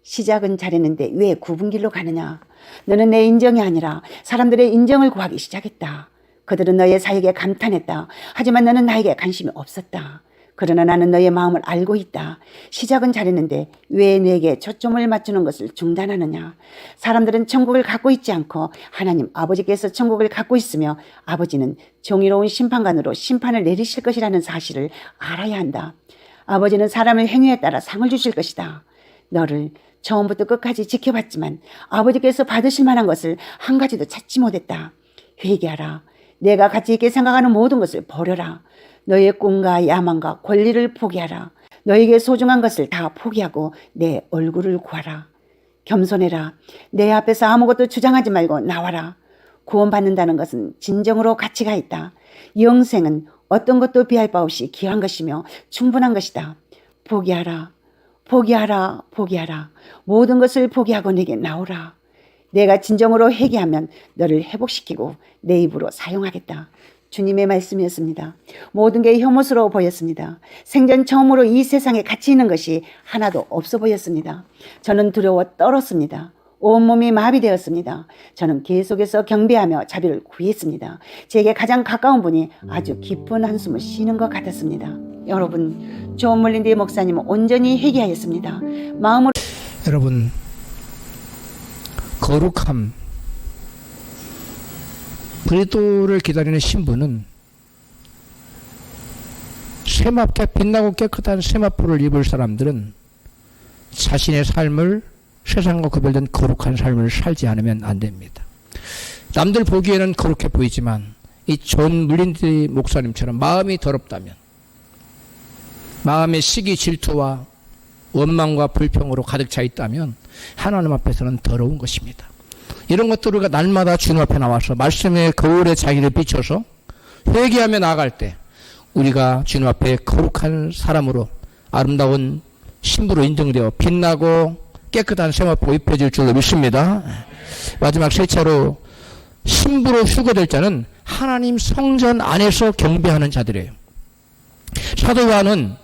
시작은 잘했는데 왜 굽은 길로 가느냐. 너는 내 인정이 아니라 사람들의 인정을 구하기 시작했다. 그들은 너의 사역에 감탄했다. 하지만 너는 나에게 관심이 없었다. 그러나 나는 너의 마음을 알고 있다. 시작은 잘했는데 왜 내게 초점을 맞추는 것을 중단하느냐. 사람들은 천국을 갖고 있지 않고 하나님 아버지께서 천국을 갖고 있으며 아버지는 정의로운 심판관으로 심판을 내리실 것이라는 사실을 알아야 한다. 아버지는 사람의 행위에 따라 상을 주실 것이다. 너를 처음부터 끝까지 지켜봤지만 아버지께서 받으실 만한 것을 한 가지도 찾지 못했다. 회개하라. 내가 가치 있게 생각하는 모든 것을 버려라. 너의 꿈과 야망과 권리를 포기하라. 너에게 소중한 것을 다 포기하고 내 얼굴을 구하라. 겸손해라. 내 앞에서 아무것도 주장하지 말고 나와라. 구원받는다는 것은 진정으로 가치가 있다. 영생은 어떤 것도 비할 바 없이 귀한 것이며 충분한 것이다. 포기하라. 포기하라. 포기하라. 모든 것을 포기하고 내게 나오라. 내가 진정으로 회개하면 너를 회복시키고 내 입으로 사용하겠다. 주님의 말씀이었습니다. 모든 게 혐오스러워 보였습니다. 생전 처음으로 이 세상에 가치 있는 것이 하나도 없어 보였습니다. 저는 두려워 떨었습니다. 온몸이 마비되었습니다. 저는 계속해서 경배하며 자비를 구했습니다. 제게 가장 가까운 분이 아주 깊은 한숨을 쉬는 것 같았습니다. 여러분, 존 물린디 목사님은 온전히 회개하였습니다. 마음으로 여러분, 거룩함, 그리스도를 기다리는 신부는 쇠맙게 빛나고 깨끗한 쇠마포를 입을 사람들은 자신의 삶을 세상과 구별된 거룩한 삶을 살지 않으면 안 됩니다. 남들 보기에는 거룩해 보이지만 이 존 물린디 목사님처럼 마음이 더럽다면, 마음의 시기 질투와 원망과 불평으로 가득 차 있다면 하나님 앞에서는 더러운 것입니다. 이런 것들을 우리가 날마다 주님 앞에 나와서 말씀의 거울에 자기를 비춰서 회개하며 나아갈 때 우리가 주님 앞에 거룩한 사람으로 아름다운 신부로 인정되어 빛나고 깨끗한 세마포 입혀질 줄로 믿습니다. 마지막 셋째로 신부로 휴거될 자는 하나님 성전 안에서 경배하는 자들이에요. 사도 요한은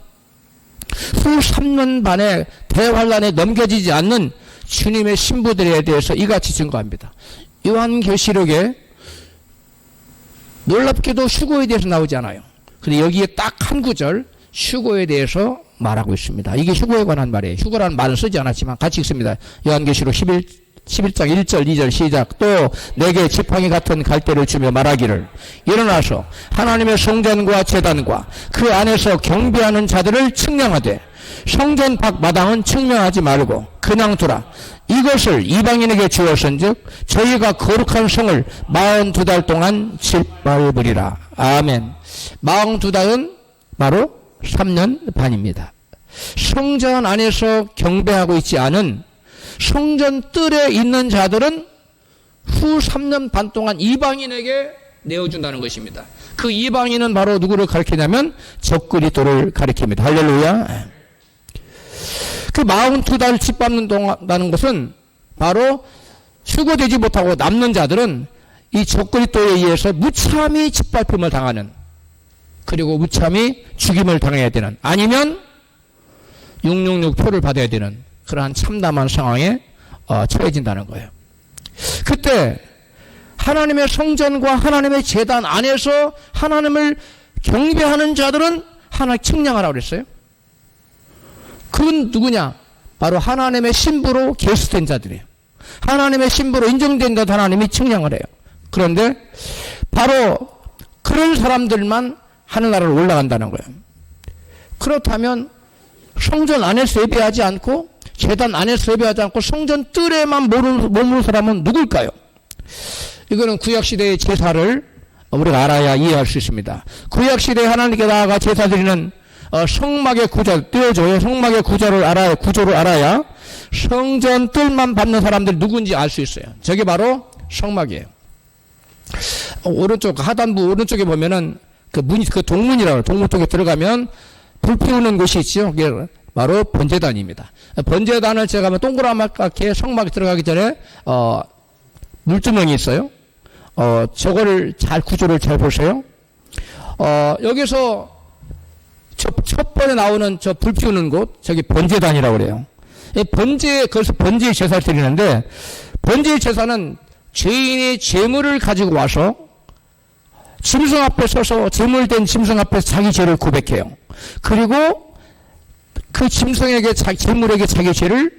후 3년 반의 대환란에 넘겨지지 않는 주님의 신부들에 대해서 이같이 증거합니다. 요한계시록에 놀랍게도 휴거에 대해서 나오지 않아요. 근데 여기에 딱 한 구절 휴거에 대해서 말하고 있습니다. 이게 휴거에 관한 말이에요. 휴거라는 말은 쓰지 않았지만 같이 읽습니다. 요한계시록 11장 1절 2절 시작. 또 내게 지팡이 같은 갈대를 주며 말하기를 일어나서 하나님의 성전과 제단과 그 안에서 경배하는 자들을 측량하되 성전 밖 마당은 측량하지 말고 그냥 두라. 이것을 이방인에게 주었은즉 저희가 거룩한 성을 42달 동안 짓밟으리라. 아멘. 42달은 바로 3년 반입니다. 성전 안에서 경배하고 있지 않은 성전 뜰에 있는 자들은 후 3년 반 동안 이방인에게 내어준다는 것입니다. 그 이방인은 바로 누구를 가리키냐면 적그리스도를 가리킵니다. 할렐루야. 그 42달 짓밟는다는 것은 바로 휴거되지 못하고 남는 자들은 이 적그리스도에 의해서 무참히 짓밟힘을 당하는, 그리고 무참히 죽임을 당해야 되는, 아니면 666표를 받아야 되는 그러한 참담한 상황에 처해진다는 거예요. 그때 하나님의 성전과 하나님의 제단 안에서 하나님을 경배하는 자들은 하나님 측량하라고 그랬어요. 그건 누구냐? 바로 하나님의 신부로 계수된 자들이에요. 하나님의 신부로 인정된 것 하나님이 측량을 해요. 그런데 바로 그런 사람들만 하늘나라로 올라간다는 거예요. 그렇다면 성전 안에서 예배하지 않고 제단 안에서 예배하지 않고 성전 뜰에만 머무는 사람은 누굴까요? 이거는 구약시대의 제사를 우리가 알아야 이해할 수 있습니다. 구약시대에 하나님께 나아가 제사 드리는 성막의 구절 띄워줘요. 성막의 구조를 알아야 성전 뜰만 밟는 사람들이 누군지 알 수 있어요. 저게 바로 성막이에요. 오른쪽 하단부 오른쪽에 보면은 그 문이 그 동문이라고 동문 쪽에 들어가면 불 피우는 곳이 있죠. 그게 바로 번제단입니다. 번제단을 제가 동그랗게 성막에 들어가기 전에 물두멍이 있어요. 저거를 구조를 잘 보세요. 여기서 첫 번에 나오는 저 불 피우는 곳, 저기 번제단이라고 그래요. 그래서 번제 제사를 드리는데, 번제 제사는 죄인의 재물을 가지고 와서 짐승 앞에 서서 제물된 짐승 앞에서 자기 죄를 고백해요. 그리고 그 짐승에게 재물에게 자기 죄를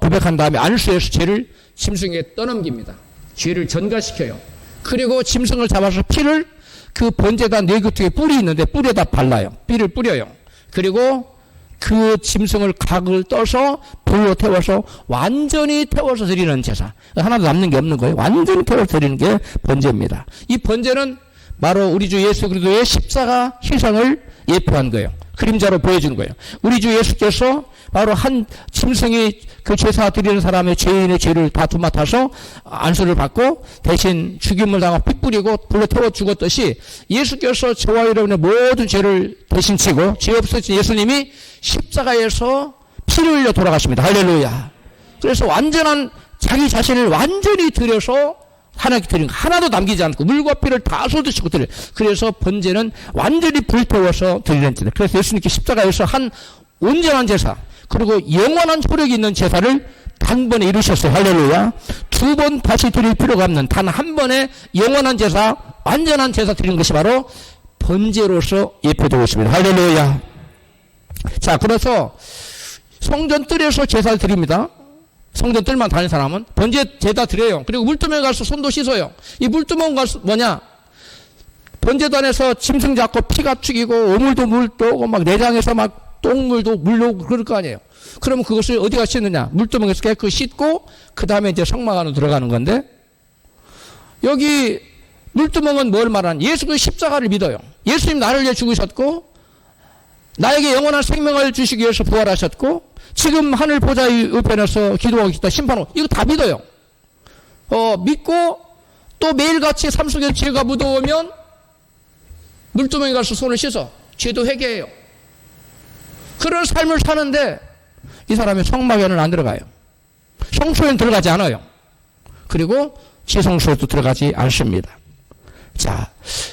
고백한 다음에 안수해서 죄를 짐승에게 떠넘깁니다. 죄를 전가시켜요. 그리고 짐승을 잡아서 피를 그 번제단 네 곁에 뿔이 있는데 뿔에다 발라요. 피를 뿌려요. 그리고 그 짐승을 각을 떠서 불로 태워서 완전히 태워서 드리는 제사. 하나도 남는 게 없는 거예요. 완전히 태워서 드리는 게 번제입니다. 이 번제는 바로 우리 주 예수 그리스도의 십자가 희생을 예표한 거예요. 그림자로 보여주는 거예요. 우리 주 예수께서 바로 한 짐승이 그 제사 드리는 사람의 죄인의 죄를 다 두맡아서 안수를 받고 대신 죽임을 당하고 피 뿌리고 불로 태워 죽었듯이 예수께서 저와 여러분의 모든 죄를 대신 지고 죄 없으신 예수님이 십자가에서 피를 흘려 돌아가십니다. 할렐루야. 그래서 완전한 자기 자신을 완전히 드려서 하나님께 드린 거 하나도 남기지 않고 물과 피를 다 쏟으시고 드려요. 그래서 번제는 완전히 불태워서 드리는 제사. 그래서 예수님께 십자가에서 한 온전한 제사 그리고 영원한 효력이 있는 제사를 단번에 이루셨어요. 할렐루야. 두 번 다시 드릴 필요가 없는 단 한 번의 영원한 제사, 완전한 제사 드리는 것이 바로 번제로서 예표되고 있습니다. 할렐루야. 자, 그래서 성전 뜰에서 제사를 드립니다. 성전 뜰만 다니는 사람은 번제 제다 드려요. 그리고 물두멍에 가서 손도 씻어요. 이 물두멍 가서 뭐냐? 번제단에서 짐승 잡고 피가 튀기고 오물도 물도 오고 막 내장에서 막 똥물도 물도 그럴 거 아니에요. 그러면 그것을 어디가 씻느냐? 물두멍에서 깨끗이 씻고 그 다음에 이제 성막 안으로 들어가는 건데 여기 물두멍은 뭘 말하는? 예수 그 십자가를 믿어요. 예수님 나를 위해 죽으셨고 나에게 영원한 생명을 주시기 위해서 부활하셨고 지금 하늘 보좌의 우편에서 기도하고 계시다 심판하고 이거 다 믿어요. 믿고 또 매일같이 삶 속에 죄가 묻어오면 물두멍에 가서 손을 씻어 죄도 회개해요. 그런 삶을 사는데 이 사람이 성막에는 안 들어가요. 성소에는 들어가지 않아요. 그리고 지성소에도 들어가지 않습니다. 자,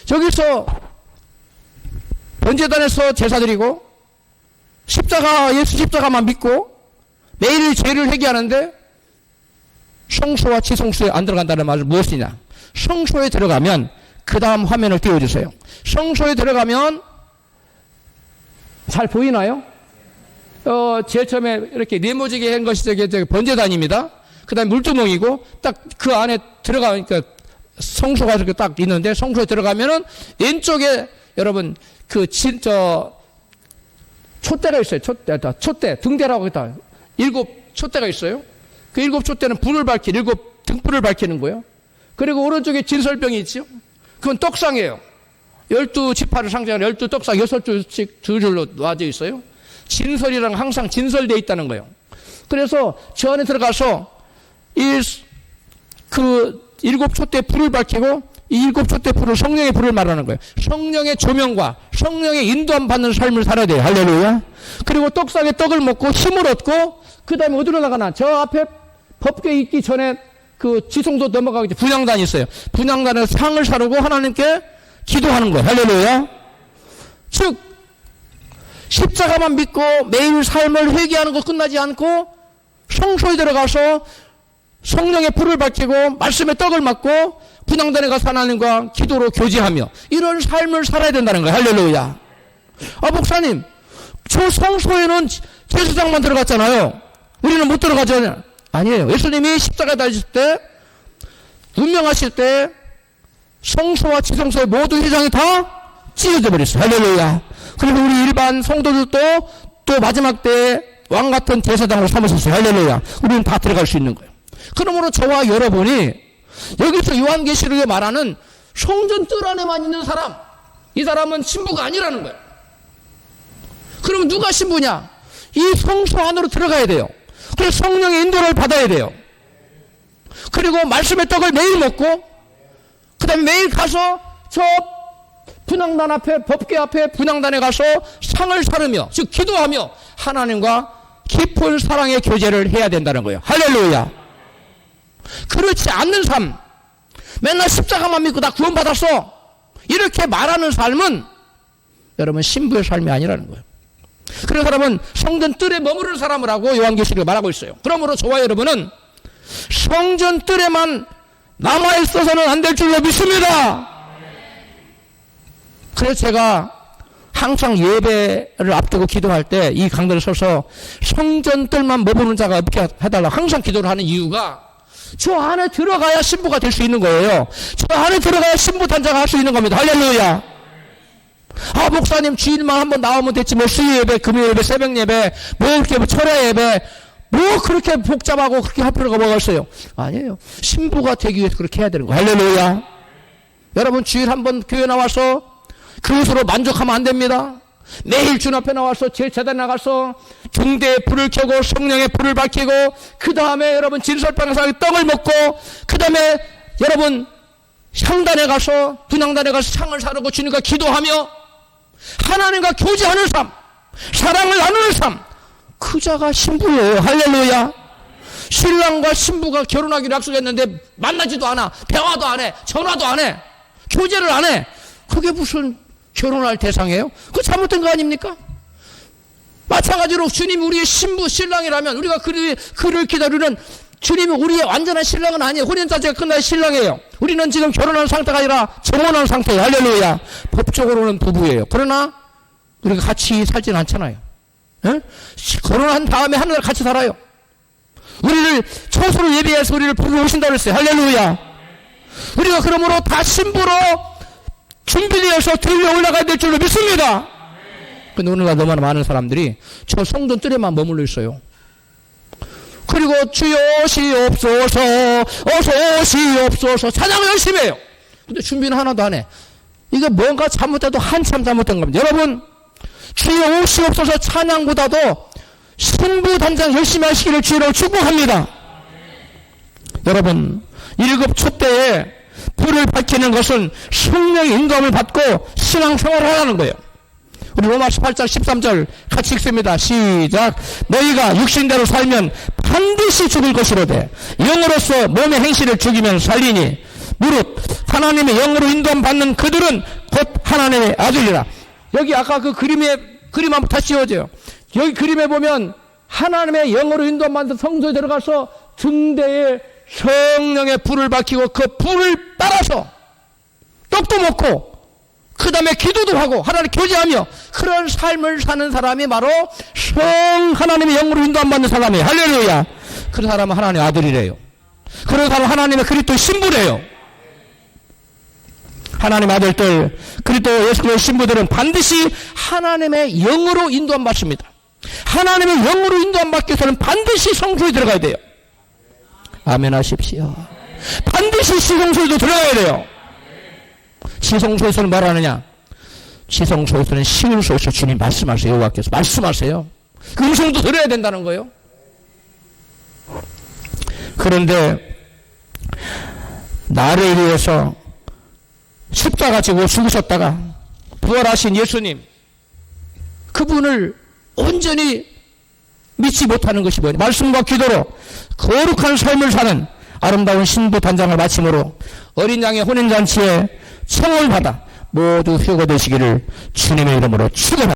여기서 번제단에서 제사드리고 예수 십자가만 믿고 매일 죄를 회개하는데 성소와 지성소에 안 들어간다는 말은 무엇이냐? 성소에 들어가면 그 다음 화면을 띄워주세요. 성소에 들어가면 잘 보이나요? 제일 처음에 이렇게 네모지게 한 것이 저기 번제단입니다. 그 다음에 물두멍이고 딱 그 안에 들어가니까 성소가 이렇게 딱 있는데 성소에 들어가면은 왼쪽에 여러분 촛대가 있어요. 촛대, 등대라고 했다. 7 촛대가 있어요. 그 7 촛대는 불을 밝히는, 7 등불을 밝히는 거예요. 그리고 오른쪽에 진설병이 있죠. 그건 떡상이에요. 12지파를 상징하는 12떡상 6줄씩 두 줄로 놔져 있어요. 진설이랑 항상 진설되어 있다는 거예요. 그래서 저 안에 들어가서 그 7 촛대 불을 밝히고 이 7 촛대 불을 성령의 불을 말하는 거예요. 성령의 조명과 성령의 인도함 받는 삶을 살아야 돼요. 할렐루야. 그리고 떡상에 떡을 먹고 힘을 얻고 그 다음에 어디로 나가나? 저 앞에 법궤 있기 전에 그 지성소 넘어가기 전에 분향단이 있어요. 분향단에서 상을 사르고 하나님께 기도하는 거예요. 할렐루야. 즉 십자가만 믿고 매일 삶을 회개하는 거 끝나지 않고 성소에 들어가서 성령의 불을 밝히고 말씀의 떡을 맞고 분향단에 가서 하나님과 기도로 교제하며 이런 삶을 살아야 된다는 거예요. 할렐루야. 목사님 저 성소에는 제사장만 들어갔잖아요. 우리는 못 들어가죠. 아니에요. 예수님이 십자가에 달리실 때 운명하실 때 성소와 지성소의 모든 회장이 다 찢어져 버렸어요. 할렐루야. 그리고 우리 일반 성도들도 또 마지막 때에 왕같은 제사장으로 삼으셨어요. 할렐루야. 우리는 다 들어갈 수 있는 거예요. 그러므로 저와 여러분이 여기서 요한계시록에 말하는 성전 뜰 안에만 있는 사람, 이 사람은 신부가 아니라는 거예요. 그럼 누가 신부냐? 이 성소 안으로 들어가야 돼요. 그래서 성령의 인도를 받아야 돼요. 그리고 말씀의 떡을 매일 먹고 그 다음에 매일 가서 저 분향단 앞에, 법궤 앞에 분향단에 가서 상을 사르며, 즉 기도하며 하나님과 깊은 사랑의 교제를 해야 된다는 거예요. 할렐루야. 그렇지 않는 삶, 맨날 십자가만 믿고 나 구원받았어, 이렇게 말하는 삶은 여러분 신부의 삶이 아니라는 거예요. 그런 사람은 성전 뜰에 머무르는 사람이라고 요한계시록에 말하고 있어요. 그러므로 저와 여러분은 성전 뜰에만 남아있어서는 안 될 줄로 믿습니다. 그래서 제가 항상 예배를 앞두고 기도할 때 이 강단에 서서 성전 뜰만 머무르는 자가 없게 해달라고 항상 기도를 하는 이유가, 저 안에 들어가야 신부가 될 수 있는 거예요. 저 안에 들어가야 신부 단장을 할 수 있는 겁니다. 할렐루야. 아, 목사님 주일만 한번 나오면 됐지, 뭐 수요 예배, 금요 예배, 새벽 예배, 뭐 이렇게 뭐 철야 예배, 뭐 그렇게 복잡하고 그렇게 할 필요가 뭐가 있어요? 아니에요. 신부가 되기 위해서 그렇게 해야 되는 거예요. 할렐루야. 여러분 주일 한번 교회 나와서 그것으로 만족하면 안 됩니다. 매일 주 앞에 나와서 제사단 나가서 중대에 불을 켜고 성령의 불을 밝히고, 그 다음에 여러분 진설방에서 떡을 먹고, 그 다음에 여러분 향단에 가서, 분향단에 가서 상을 사르고 주님과 기도하며 하나님과 교제하는 삶, 사랑을 나누는 삶, 그 자가 신부예요. 할렐루야. 신랑과 신부가 결혼하기로 약속했는데 만나지도 않아, 대화도 안 해, 전화도 안 해, 교제를 안 해. 그게 무슨 결혼할 대상이에요? 그거 잘못된 거 아닙니까? 마찬가지로 주님이 우리의 신부, 신랑이라면 우리가 그를 기다리는 주님이 우리의 완전한 신랑은 아니에요. 혼인잔치가 끝나야 신랑이에요. 우리는 지금 결혼한 상태가 아니라 정혼한 상태예요. 할렐루야. 법적으로는 부부예요. 그러나 우리가 같이 살지는 않잖아요. 에? 결혼한 다음에 하늘 같이 살아요. 우리를 처소로 예비해서 우리를 부르러 오신다고 했어요. 할렐루야. 우리가 그러므로 다 신부로 준비되어서 들려 올라가야 될 줄로 믿습니다. 근데 오늘날 너무나 많은 사람들이 저 성전 뜰에만 머물러 있어요. 그리고 주여 오시옵소서, 어서 오시옵소서 찬양을 열심히 해요. 근데 준비는 하나도 안 해. 이게 뭔가 잘못해도 한참 잘못된 겁니다. 여러분, 주여 오시옵소서 찬양보다도 신부 단장 열심히 하시기를 주로 축복합니다. 여러분, 일곱 촛대에 불을 밝히는 것은 성령의 인도함을 받고 신앙생활을 하라는 거예요. 우리 로마서 8장 13절 같이 읽습니다. 시작. 너희가 육신대로 살면 반드시 죽을 것이로되 영으로서 몸의 행실을 죽이면 살리니 무릇 하나님의 영으로 인도함 받는 그들은 곧 하나님의 아들이라. 여기 아까 그 그림 한번 다시 지워져요. 여기 그림에 보면 하나님의 영으로 인도함 받는 성소에 들어가서 등대에 성령의 불을 밝히고 그 불을 따라서 떡도 먹고 그 다음에 기도도 하고 하나님 교제하며 그런 삶을 사는 사람이 바로 하나님의 영으로 인도함 받는 사람이에요. 할렐루야. 그런 사람은 하나님의 아들이래요. 그런 사람은 하나님의 그리스도의 신부래요. 하나님의 아들들, 그리스도 예수의 신부들은 반드시 하나님의 영으로 인도함 받습니다. 하나님의 영으로 인도함 받기 위해서는 반드시 성소에 들어가야 돼요. 아멘 하십시오. 반드시 시성소에도 들어가야 돼요. 시성소에서는 뭘 하느냐? 시성소에서는 시온소에서 주님 말씀하세요. 여호와께서 말씀하세요. 그 음성도 들어야 된다는 거예요. 그런데 나를 위해서 십자가 지고 죽으셨다가 부활하신 예수님, 그분을 온전히 믿지 못하는 것이 뭐냐? 말씀과 기도로 거룩한 삶을 사는 아름다운 신부 단장을 마침으로 어린 양의 혼인잔치에 청을 받아 모두 휴거 되시기를 주님의 이름으로 축원합니다.